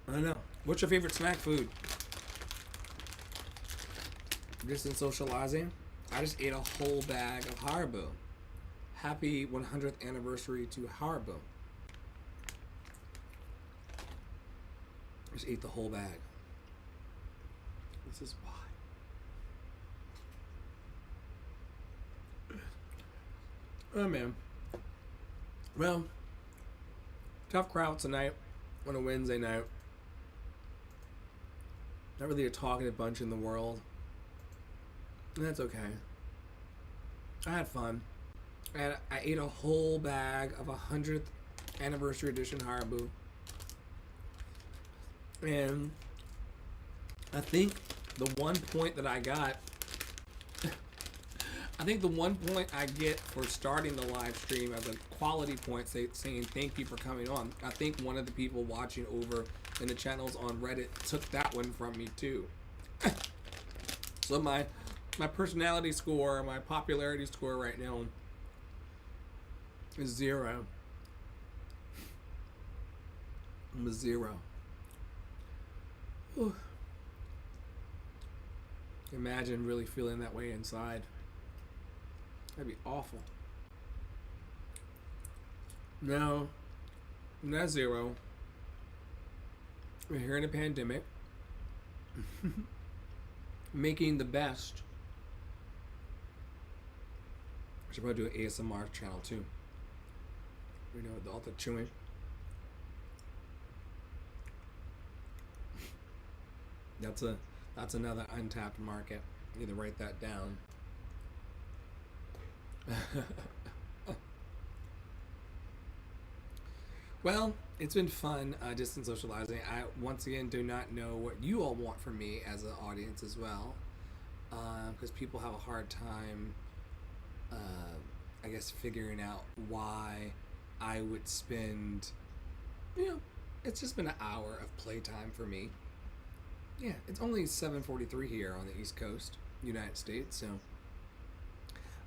I don't know. What's your favorite snack food? Distant socializing. I just ate a whole bag of Haribo. Happy 100th anniversary to Haribo. Just ate the whole bag. This is why. Oh man. Well, tough crowd tonight on a Wednesday night. Not really a talkative bunch in the world. And that's okay. I had fun. I ate a whole bag of 100th anniversary edition Haribo. And I think the one point that I got, I think the one point I get for starting the live stream as a quality point, saying thank you for coming on, I think one of the people watching over in the channels on Reddit took that one from me too. So my personality score, my popularity score right now is 0. I'm a 0. Whew. Imagine really feeling that way inside. That'd be awful. No, not 0. We're here in a pandemic, making the best. I should probably do an ASMR channel too. You know, with all the chewing. That's another untapped market. You need to write that down. Well, it's been fun distance socializing. I once again do not know what you all want from me as an audience as well, because people have a hard time, I guess, figuring out why I would spend. It's just been an hour of playtime for me. Yeah, it's only 7:43 here on the East Coast, United States, so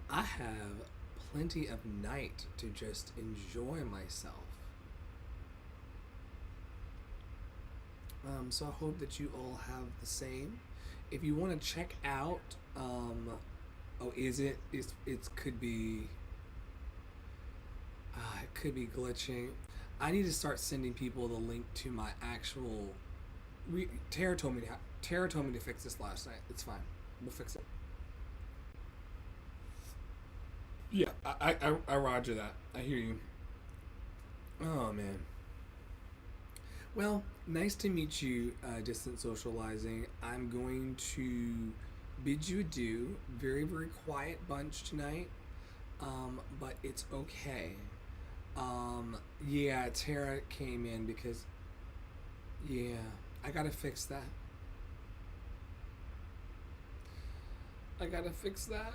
I have plenty of night to just enjoy myself. So I hope that you all have the same. If you want to check out, it could be glitching. I need to start sending people the link to my actual. Tara told me to fix this last night. It's fine. We'll fix it. Yeah, I roger that. I hear you. Oh man. Well, nice to meet you, Distant Socializing. I'm going to bid you adieu. Very, very quiet bunch tonight, but it's okay. Yeah, Tara came in because, yeah, I gotta fix that. I gotta fix that.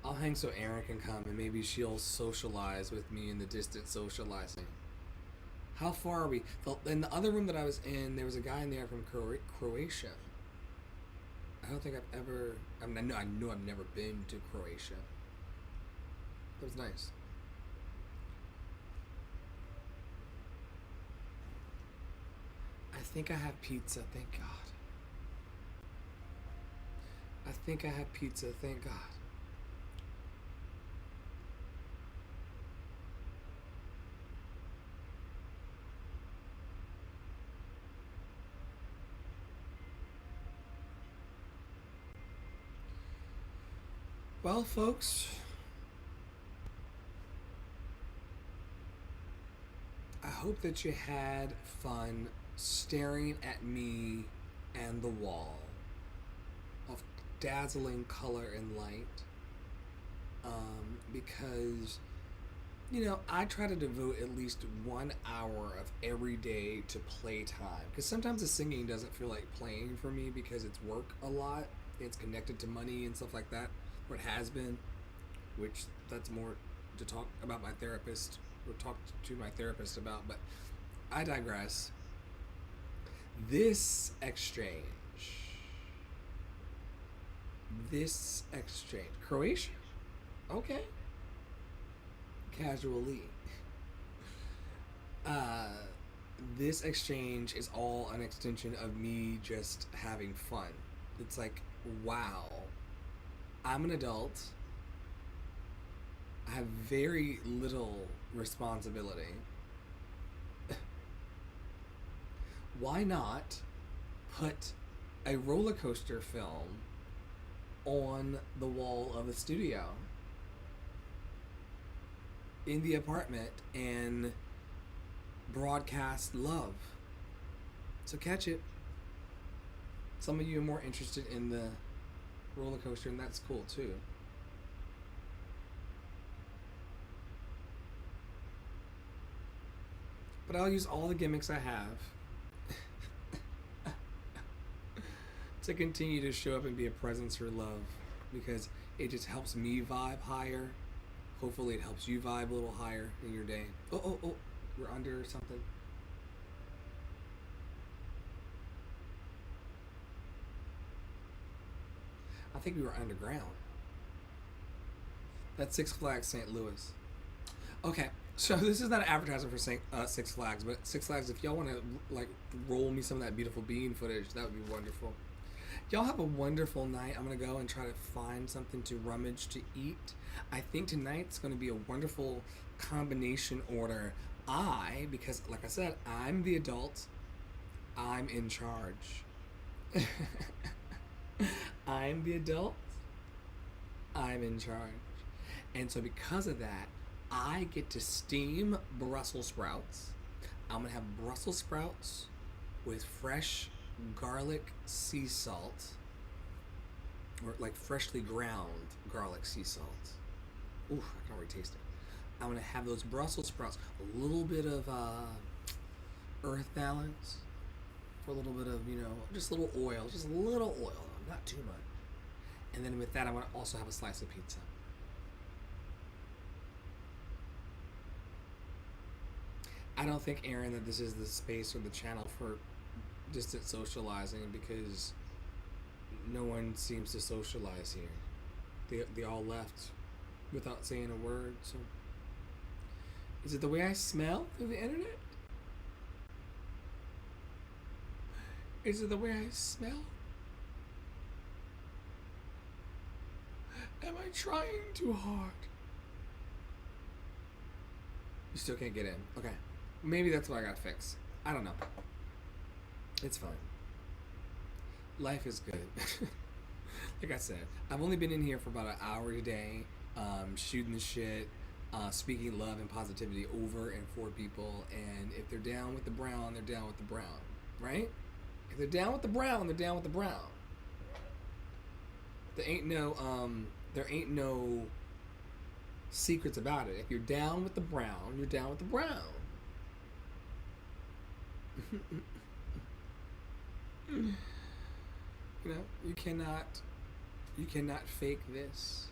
I'll hang so Erin can come and maybe she'll socialize with me in the distant socializing. How far are we? In the other room that I was in, there was a guy in there from Croatia. I don't think I've ever. I know I've never been to Croatia. That was nice. I think I have pizza. Thank God. I think I have pizza. Thank God. Well, folks, I hope that you had fun staring at me and the wall of dazzling color and light. Because, I try to devote at least 1 hour of every day to playtime. Because sometimes the singing doesn't feel like playing for me because it's work a lot. It's connected to money and stuff like that. Or it has been, which that's more to talk about my therapist or talk to my therapist about, but I digress. This exchange, Croatia, okay, casually. This exchange is all an extension of me just having fun. It's like, wow, I'm an adult. I have very little responsibility. Why not put a roller coaster film on the wall of the studio in the apartment and broadcast love? So catch it. Some of you are more interested in the roller coaster, and that's cool too. But I'll use all the gimmicks I have to continue to show up and be a presence for love, because it just helps me vibe higher. Hopefully it helps you vibe a little higher in your day. Oh, we're under something. I think we were underground. That's Six Flags St. Louis. Okay, so this is not an advertisement for Six Flags, but Six Flags, if y'all want to like roll me some of that beautiful bean footage, that would be wonderful. Y'all have a wonderful night. I'm gonna go and try to find something to rummage to eat. I think tonight's gonna be a wonderful combination order. Because like I said, I'm the adult. I'm in charge. I'm the adult. I'm in charge. And so because of that, I get to steam Brussels sprouts. I'm gonna have Brussels sprouts with fresh garlic sea salt, or like freshly ground garlic sea salt. Ooh, I can already taste it. I'm gonna have those Brussels sprouts, a little bit of earth balance, for a little bit of, just a little oil, not too much. And then with that, I'm gonna also have a slice of pizza. I don't think, Aaron, that this is the space or the channel for distant socializing, because no one seems to socialize here. They all left without saying a word. So, is it the way I smell through the internet? Is it the way I smell? Am I trying too hard? You still can't get in. Okay. Maybe that's what I gotta fix. I don't know. It's fine. Life is good. Like I said, I've only been in here for about an hour today, shooting the shit, speaking love and positivity over and for people. And if they're down with the brown, they're down with the brown, right? If they're down with the brown, they're down with the brown. There ain't no secrets about it. If you're down with the brown, you're down with the brown. You cannot fake this.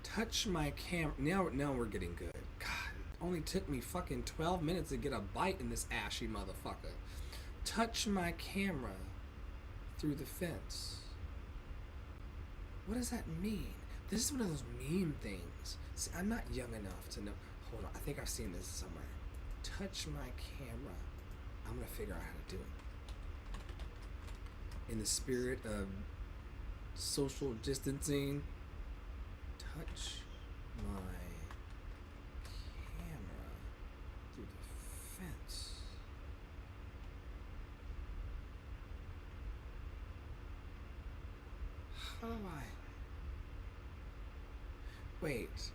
Touch my camera. Now we're getting good. God, it only took me fucking 12 minutes to get a bite in this ashy motherfucker. Touch my camera through the fence. What does that mean? This is one of those meme things. See, I'm not young enough to know. Hold on, I think I've seen this somewhere. Touch my camera. I'm gonna figure out how to do it. In the spirit of social distancing, touch my camera through the fence. How do I? Wait.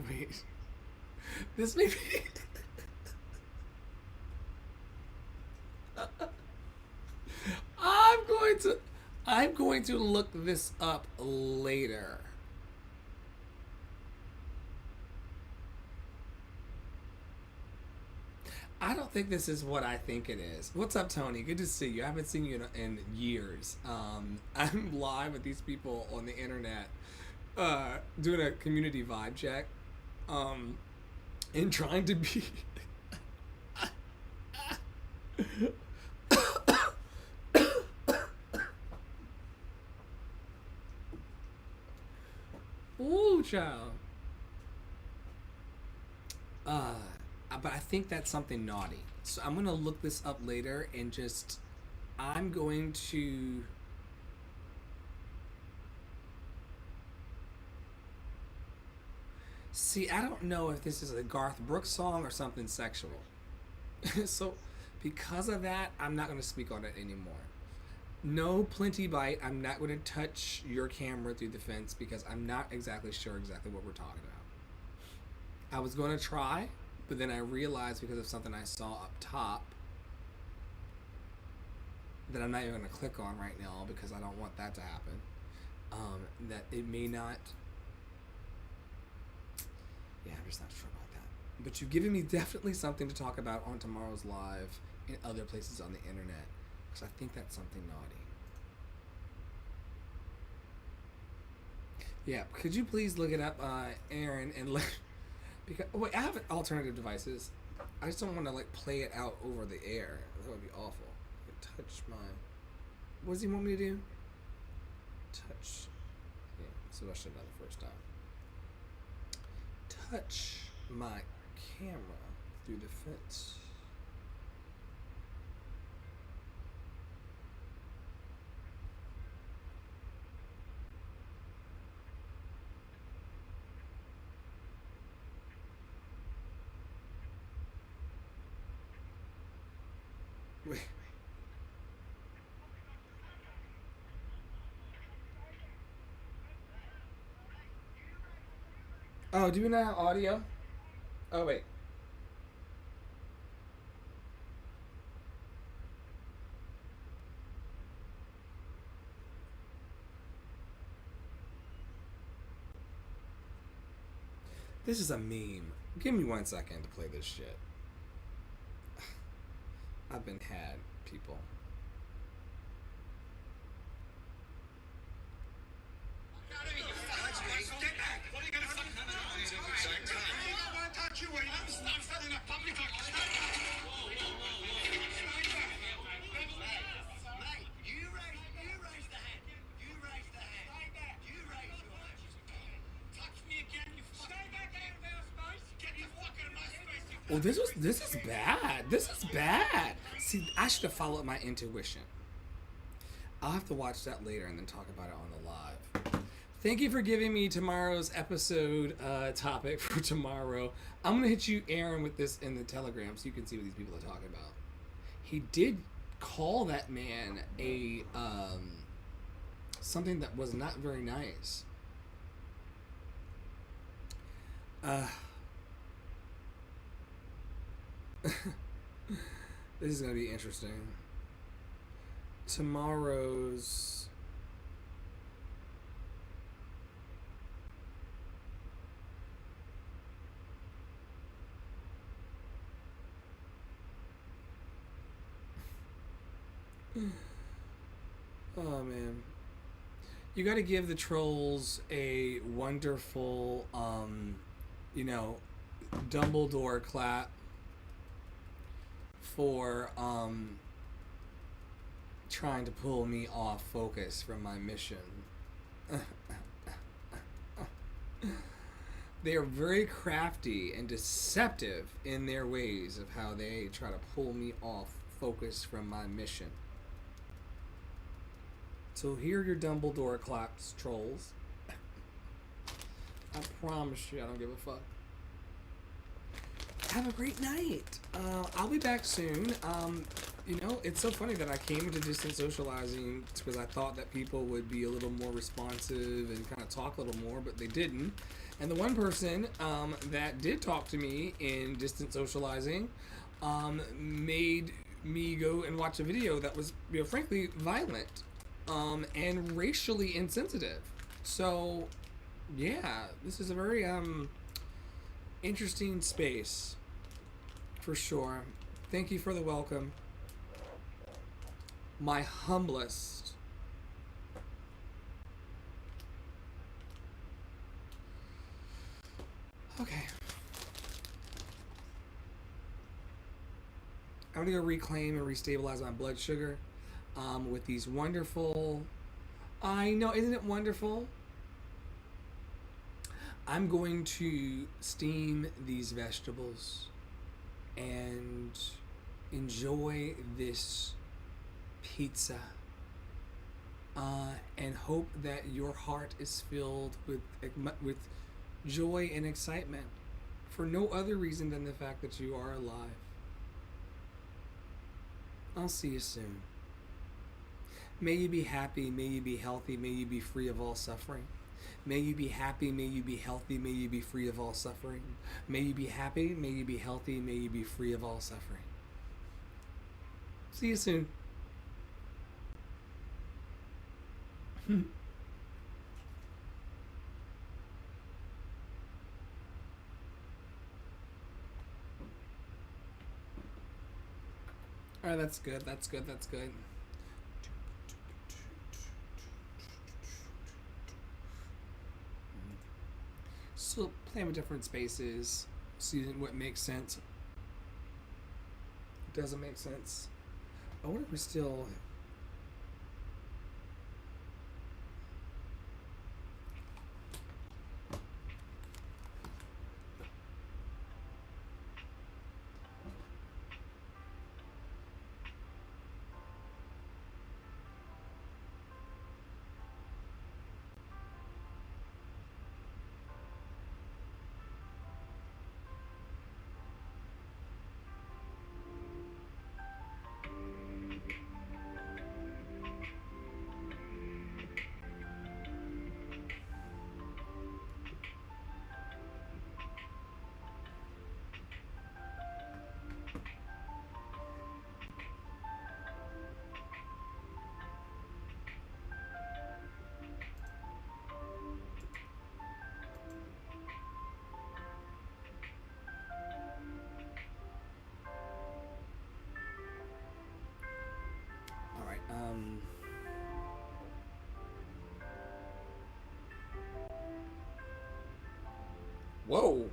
Wait. This may be... I'm going to look this up later. I don't think this is what I think it is. What's up, Tony? Good to see you. I haven't seen you in years. I'm live with these people on the internet, doing a community vibe check, and trying to be... Ooh, child. But I think that's something naughty. So I'm gonna look this up later and I'm going to... See, I don't know if this is a Garth Brooks song or something sexual. So, because of that, I'm not going to speak on it anymore. No, Plenty Bite, I'm not going to touch your camera through the fence because I'm not exactly sure exactly what we're talking about. I was going to try, but then I realized because of something I saw up top that I'm not even going to click on right now because I don't want that to happen. That it may not. Yeah, I'm just not sure about that. But you've given me definitely something to talk about on tomorrow's live in other places on the internet because I think that's something naughty. Yeah, could you please look it up, Aaron, and look because wait, I have alternative devices. I just don't want to like play it out over the air. That would be awful. Touch my. What does he want me to do? Touch. Yeah, that's what I should have done the first time. Touch my camera through the fence. Wait. Oh, do we not have audio? Oh, wait. This is a meme. Give me 1 second to play this shit. I've been had, people. Well, this is bad. This is bad. See, I should have followed my intuition. I'll have to watch that later and then talk about it on the live. Thank you for giving me tomorrow's episode topic for tomorrow. I'm gonna hit you, Aaron, with this in the Telegram so you can see what these people are talking about. He did call that man a something that was not very nice. This is gonna be interesting. Tomorrow's oh man, you got to give the trolls a wonderful Dumbledore clap for trying to pull me off focus from my mission. They are very crafty and deceptive in their ways of how they try to pull me off focus from my mission. So here are your Dumbledore claps, trolls. I promise you I don't give a fuck. Have a great night. I'll be back soon. It's so funny that I came into distant socializing because I thought that people would be a little more responsive and kind of talk a little more, but they didn't. And the one person that did talk to me in distant socializing made me go and watch a video that was, frankly, violent and racially insensitive. So, yeah, this is a very interesting space. For sure. Thank you for the welcome. My humblest. Okay. I'm gonna go reclaim and restabilize my blood sugar with these wonderful. I know, isn't it wonderful? I'm going to steam these vegetables and enjoy this pizza and hope that your heart is filled with joy, and excitement for no other reason than the fact that you are alive. I'll see you soon. May you be happy, may you be healthy, may you be free of all suffering. May you be happy, may you be healthy, may you be free of all suffering. May you be happy, may you be healthy, may you be free of all suffering. See you soon. Alright, that's good, that's good, that's good. So playing with different spaces, seeing what makes sense. Doesn't make sense. I wonder if we're still. All right. Whoa.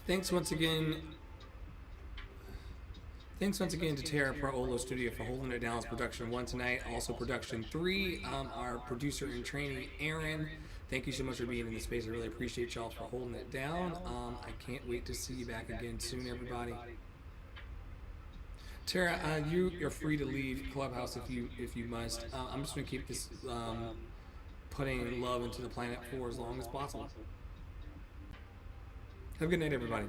Thanks once again. Thanks once again to Terra Pro Studio for holding it down as production 1 tonight. Also production 3. Our producer in training, Aaron. Thank you so much for being in the space. I really appreciate y'all for holding it down. I can't wait to see you back again soon, everybody. Tara, you're free to leave Clubhouse if you must. I'm just gonna keep this putting love into the planet for as long as possible. Have a good night, everybody.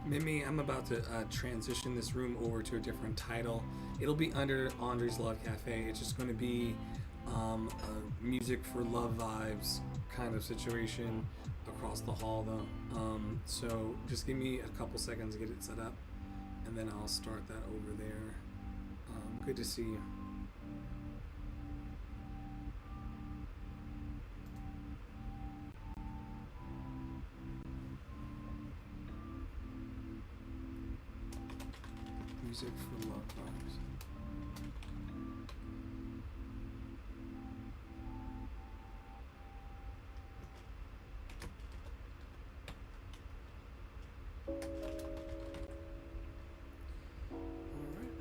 Mimi, I'm about to transition this room over to a different title. It'll be under Andre's Love Cafe. It's just going to be a music for love vibes kind of situation across the hall, though. So just give me a couple seconds to get it set up, and then I'll start that over there. Good to see you. Music for love vibes. All right.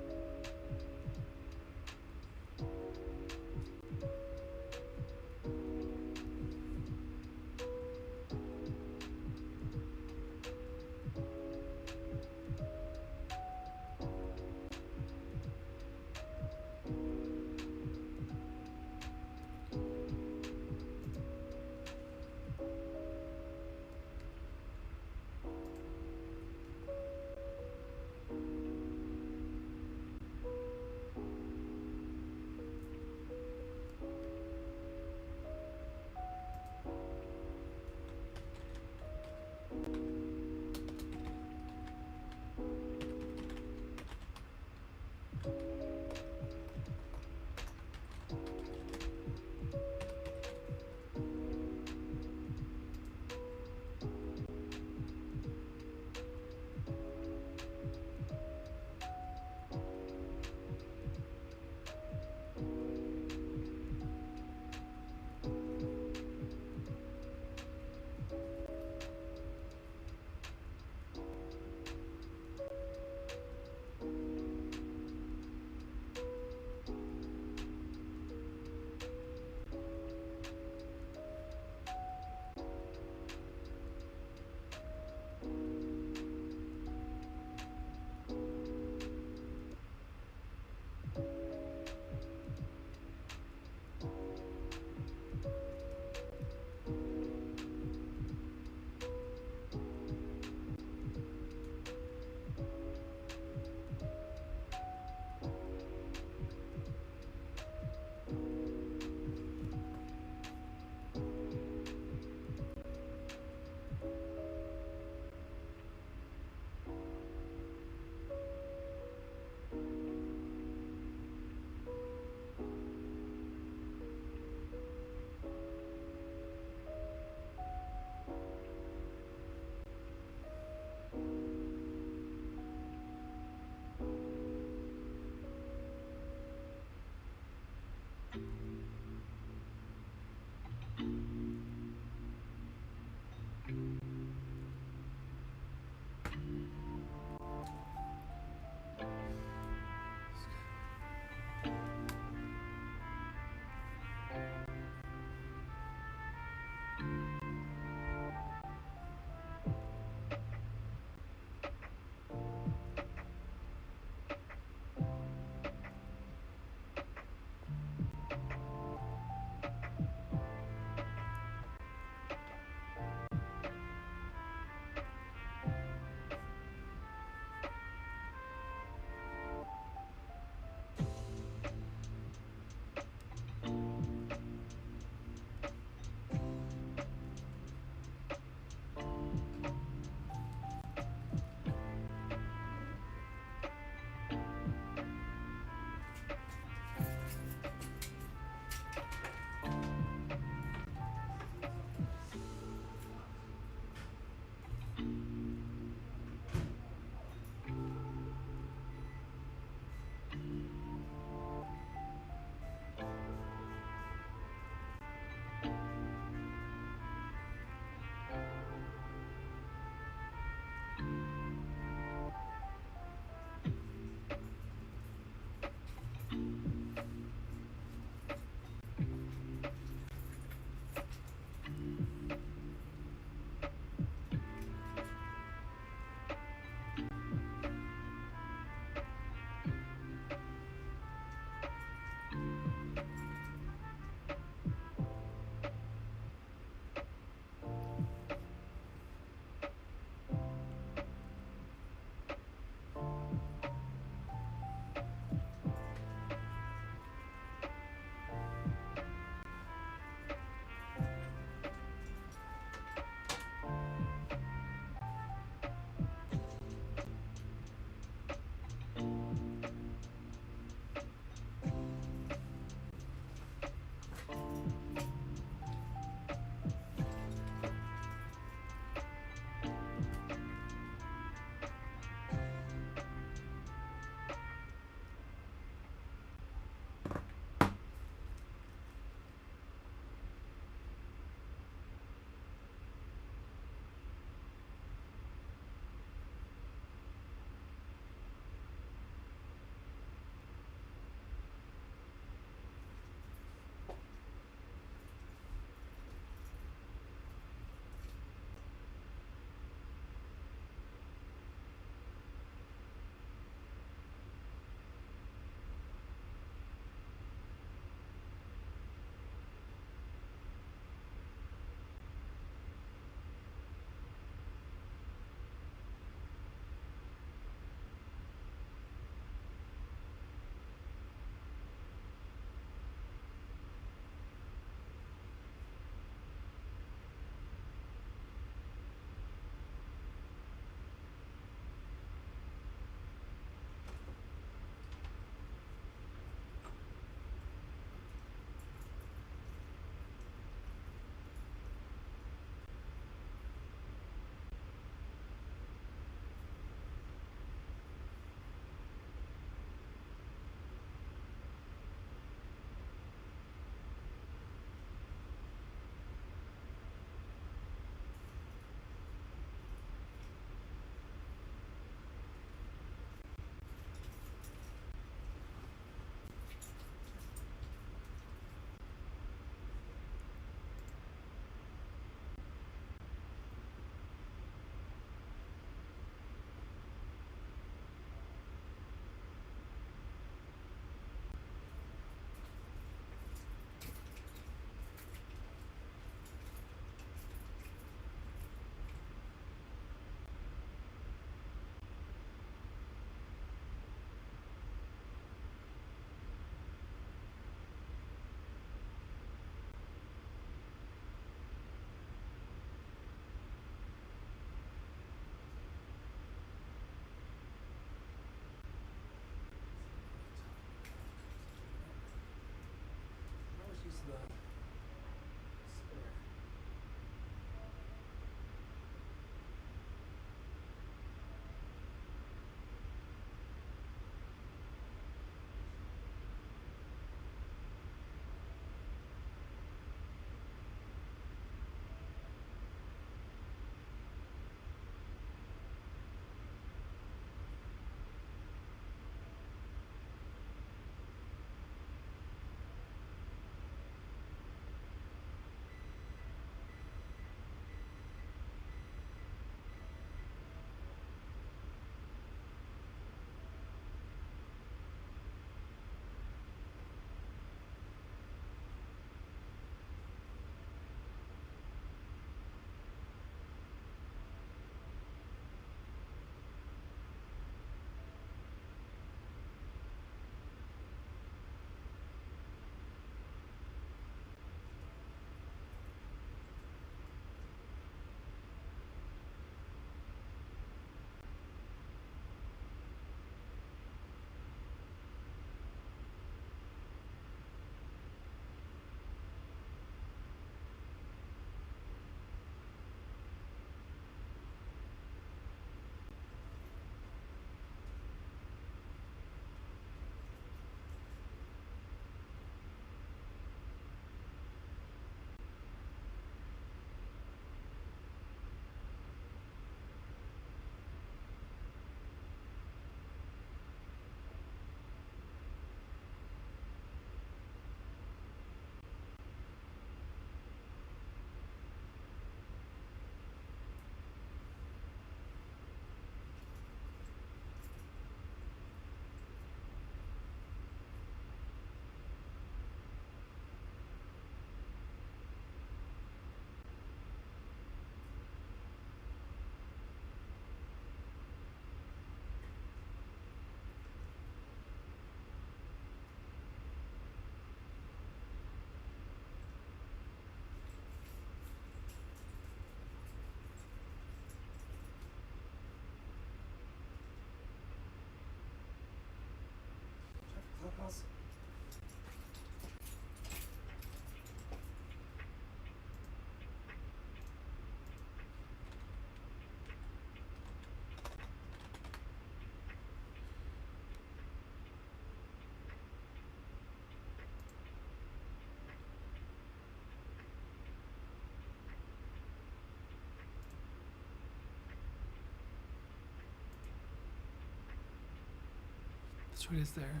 That's what is there.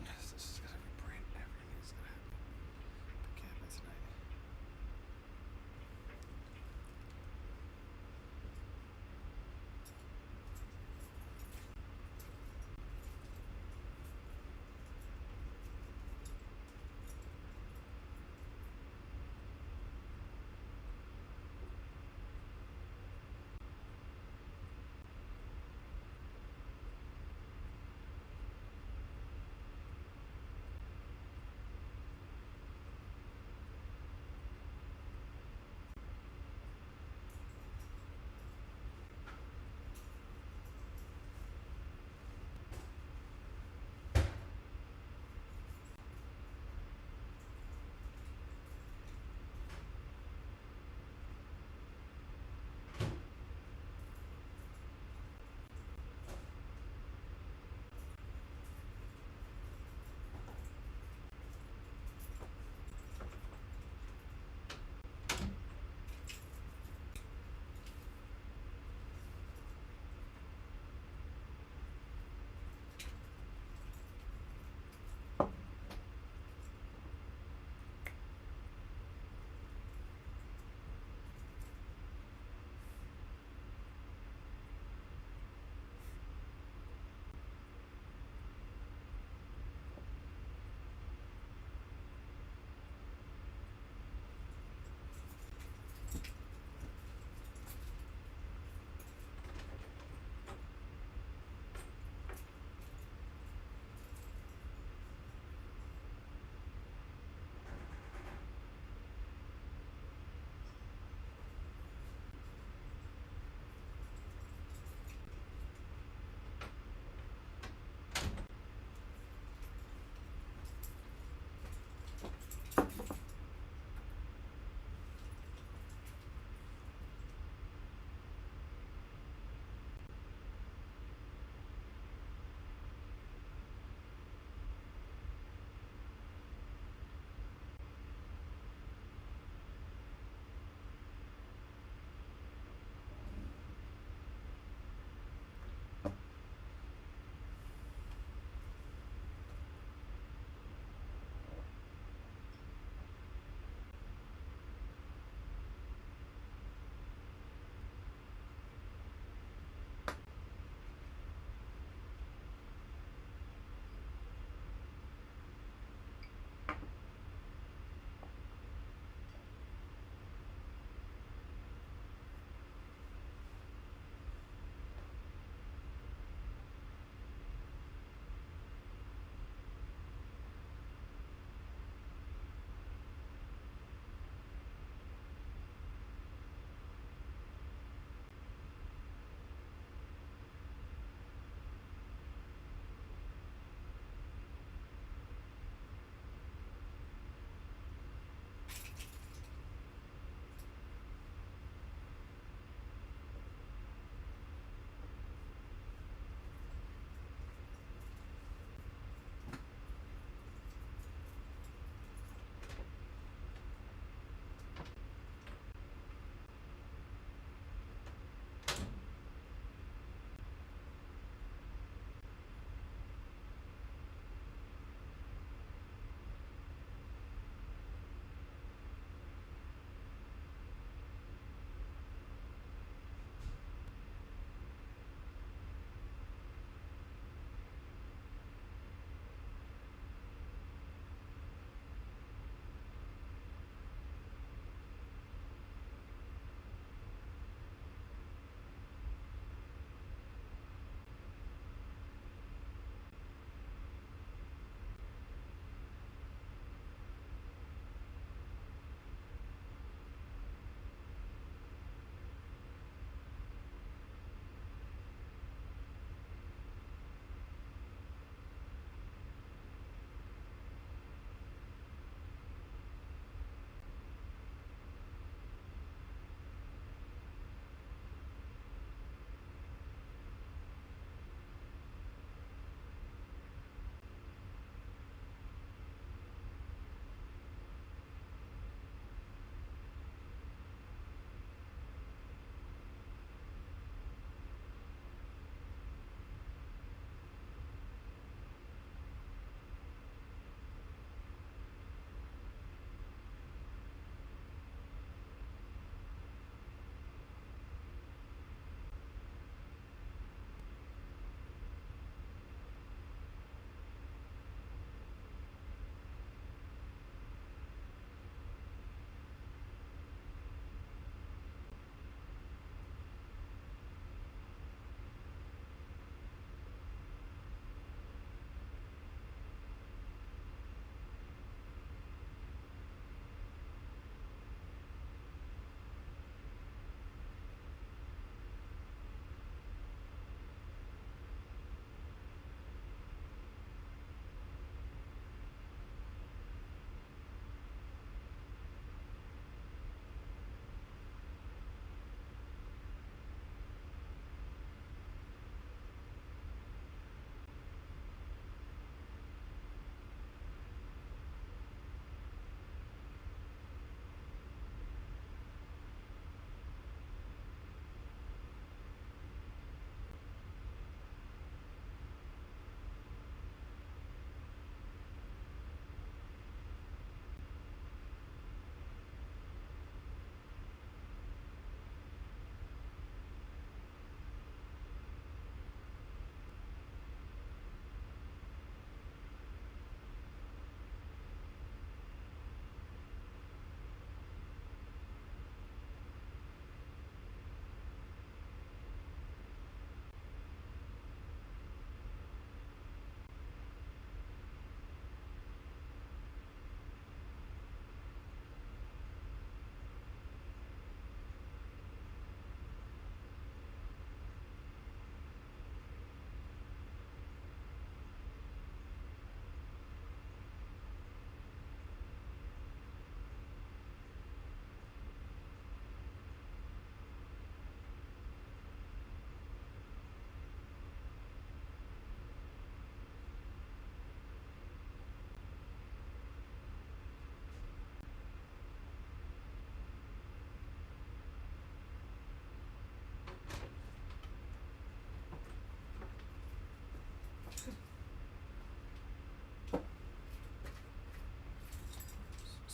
Yes, this is gonna be bright. Everything's gonna happen. Okay, that's nice.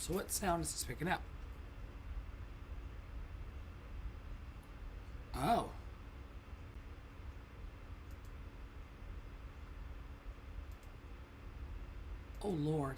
So what sound is this picking up? Oh. Oh, Lord.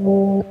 you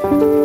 Bye.